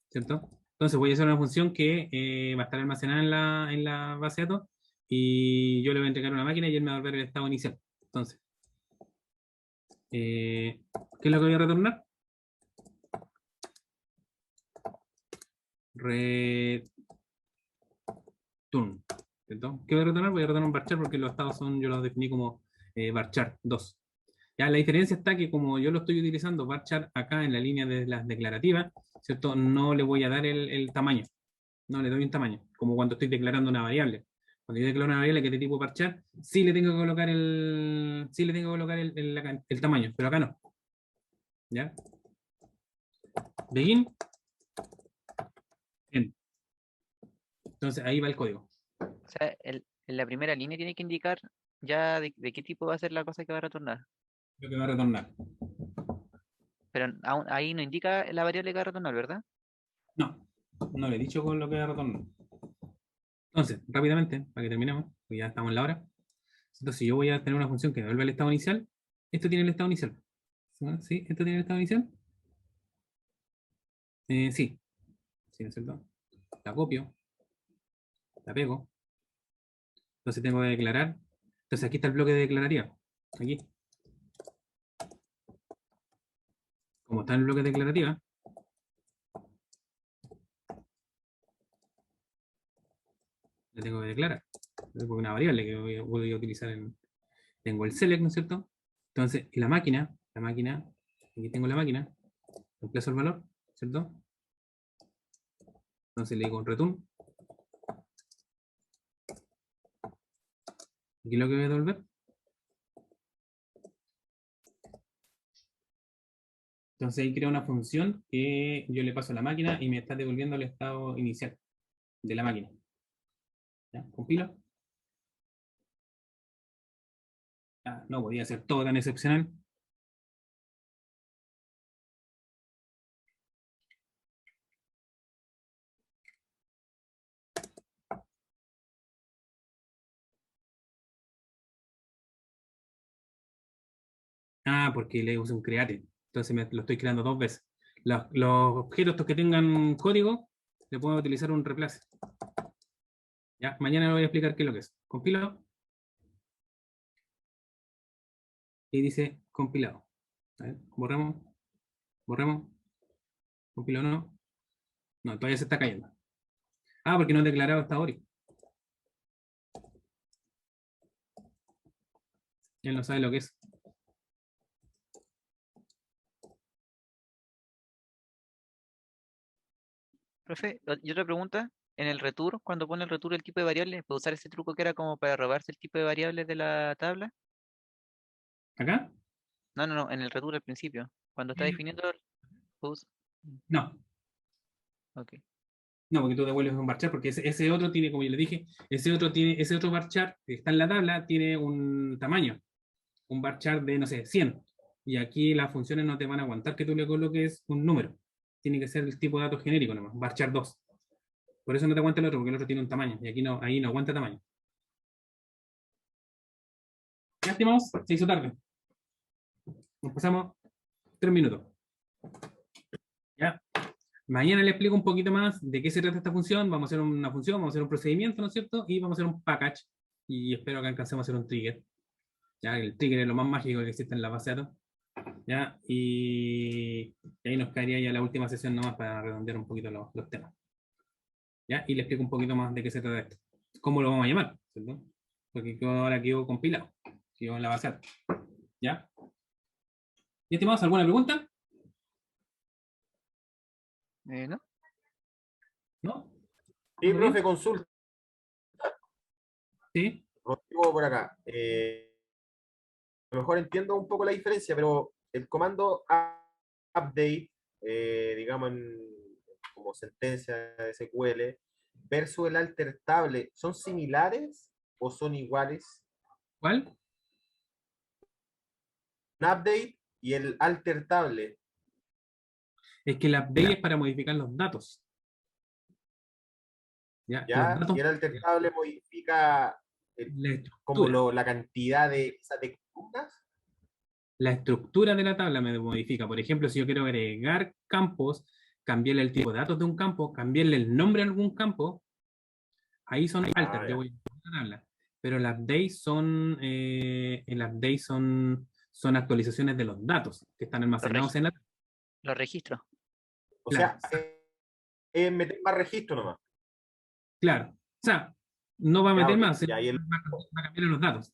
¿cierto? Entonces voy a hacer una función que va a estar almacenada en la base de datos y yo le voy a entregar una máquina y él me va a volver el estado inicial. Entonces, ¿qué es lo que voy a retornar? Return. ¿Cierto? ¿Qué voy a retornar? Voy a retornar un varchar porque los estados yo los definí como varchar 2. Ya, la diferencia está que como yo lo estoy utilizando varchar acá en la línea de las declarativas, ¿cierto? No le voy a dar el tamaño. No le doy un tamaño, como cuando estoy declarando una variable. Cuando yo declaro una variable que es de tipo varchar, sí le tengo que colocar el tamaño, pero acá no. ¿Ya? Begin. End. Entonces ahí va el código. O sea, en la primera línea tiene que indicar ya de qué tipo va a ser la cosa que va a retornar. Lo que va a retornar. Pero aún ahí no indica la variable que va a retornar, ¿verdad? No, no le he dicho con lo que va a retornar. Entonces, rápidamente, para que terminemos, porque ya estamos en la hora. Entonces, si yo voy a tener una función que devuelve el estado inicial, esto tiene el estado inicial. ¿Sí? ¿Esto tiene el estado inicial? Sí. Sí, ¿no es cierto? La copio, la pego. Entonces tengo que declarar. Entonces aquí está el bloque de declarativa. Aquí. Como está en el bloque de declarativa, le tengo que declarar. Porque una variable que voy a utilizar tengo el select, ¿no es cierto? Entonces, y la máquina, aquí tengo la máquina, reemplazo el valor, ¿cierto? Entonces le digo un return. Aquí lo que voy a devolver. Entonces ahí crea una función que yo le paso a la máquina y me está devolviendo el estado inicial de la máquina. ¿Ya? Compilo. Ah, no podía ser todo tan excepcional. Ah, porque le uso un create. Entonces lo estoy creando dos veces. Los objetos estos que tengan código, le puedo utilizar un replace. Ya, mañana le voy a explicar qué es lo que es. Compilo. Y dice compilado. A ver, borremos. Borremos. Compilo no. No, todavía se está cayendo. Ah, porque no he declarado hasta ahora. Él no sabe lo que es. Profe, y otra pregunta, en el return, cuando pone el return el tipo de variable, ¿puede usar ese truco que era como para robarse el tipo de variables de la tabla? ¿Acá? No, no, no, en el return al principio, cuando está definiendo, us- No. ok. No, porque tú devuelves un varchar, porque ese otro tiene, como yo le dije, ese otro varchar que está en la tabla tiene un tamaño, un varchar de, no sé, 100. Y aquí las funciones no te van a aguantar que tú le coloques un número. Tiene que ser el tipo de datos genérico nomás, varchar 2. Por eso no te aguanta el otro, porque el otro tiene un tamaño. Y aquí no, ahí no aguanta tamaño. Ya, estimados, se hizo tarde. Nos pasamos 3 minutos. Ya. Mañana le explico un poquito más de qué se trata esta función. Vamos a hacer una función, vamos a hacer un procedimiento, ¿no es cierto? Y vamos a hacer un package. Y espero que alcancemos a hacer un trigger. ¿Ya? El trigger es lo más mágico que existe en la base de datos. ¿Ya? Y ahí nos caería ya la última sesión nomás para redondear un poquito los temas. ¿Ya? Y le explico un poquito más de qué se trata esto. ¿Cómo lo vamos a llamar? ¿Cierto? Porque ahora quedó compilado. Quedó en la base de datos. ¿Ya? ¿Y estimados, alguna pregunta? ¿No? ¿No? Sí, ¿Todo bien? profe, consulta. ¿Sí? Rodrigo por acá. A lo mejor entiendo un poco la diferencia, pero el comando update, digamos, como sentencia de SQL, versus el alter table, ¿son similares o son iguales? ¿Cuál? Un update y el alter table. Es que el update es para modificar los datos. ¿Ya? Los ¿Ya? datos, Y el alter table modifica la como estructura. la cantidad de columnas. La estructura de la tabla me modifica. Por ejemplo, si yo quiero agregar campos, cambiarle el tipo de datos de un campo, cambiarle el nombre a algún campo, ahí son altas, yo Ya. voy a la tabla. Pero son actualizaciones de los datos que están almacenados en la tabla. Los registros. O Claro, sea, meter más registro nomás. claro. O sea, no va a Ya, meter ok. más, Ya, y el, va a cambiar los datos.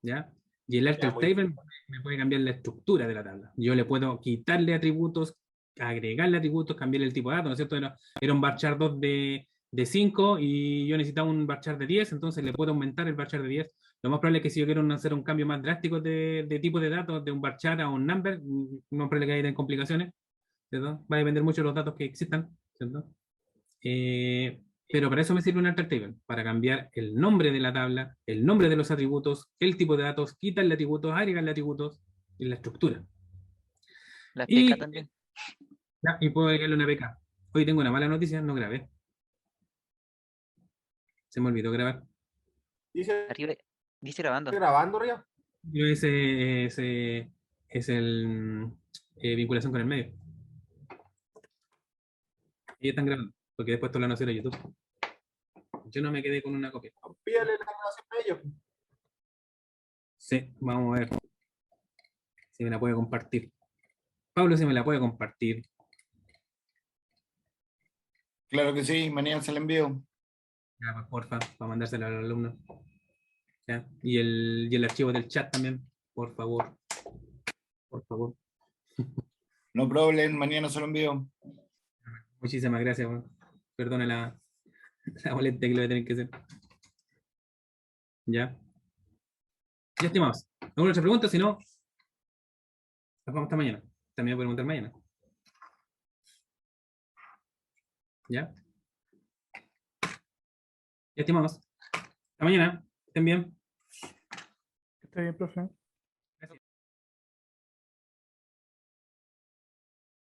¿Ya? Y el ya, alter table me puede cambiar la estructura de la tabla. Yo le puedo quitarle atributos, agregarle atributos, cambiarle el tipo de datos, ¿no es cierto? Era un varchar 2 de 5 y yo necesitaba un varchar de 10, entonces le puedo aumentar el varchar de 10. Lo más probable es que si yo quiero hacer un cambio más drástico de tipo de datos, de un varchar a un number, no probable que haya complicaciones, ¿cierto? Va a depender mucho de los datos que existan, ¿cierto? Pero para eso me sirve un alter table, para cambiar el nombre de la tabla, el nombre de los atributos, el tipo de datos, quitarle atributos, agregarle atributos y la estructura. Las PK Y, también. y puedo agregarle una PK. Hoy tengo una mala noticia, no grabé. Se me olvidó grabar. dice Arriba, dice grabando. grabando, Río. Pero ese es el vinculación con el medio. Ellos están grabando, porque después esto lo van a hacer a YouTube. Yo no me quedé con una copia. Pídale la grabación a ellos. Sí, vamos a ver si me la puede compartir. Pablo, si me la puede compartir. Claro que sí, mañana se la envío. Ya, pues, porfa, para mandárselo al alumno. ¿Ya? Y el archivo del chat también, por favor. Por favor. No problem, mañana se lo envío. Muchísimas gracias, weón. Perdona la molestia que lo voy a tener que hacer. Ya. Ya, estimados. ¿Alguna otra pregunta? Si no, nos vamos hasta mañana. También voy a preguntar mañana. ¿Ya? Ya, estimados. Hasta mañana. Estén bien. Está bien, profe.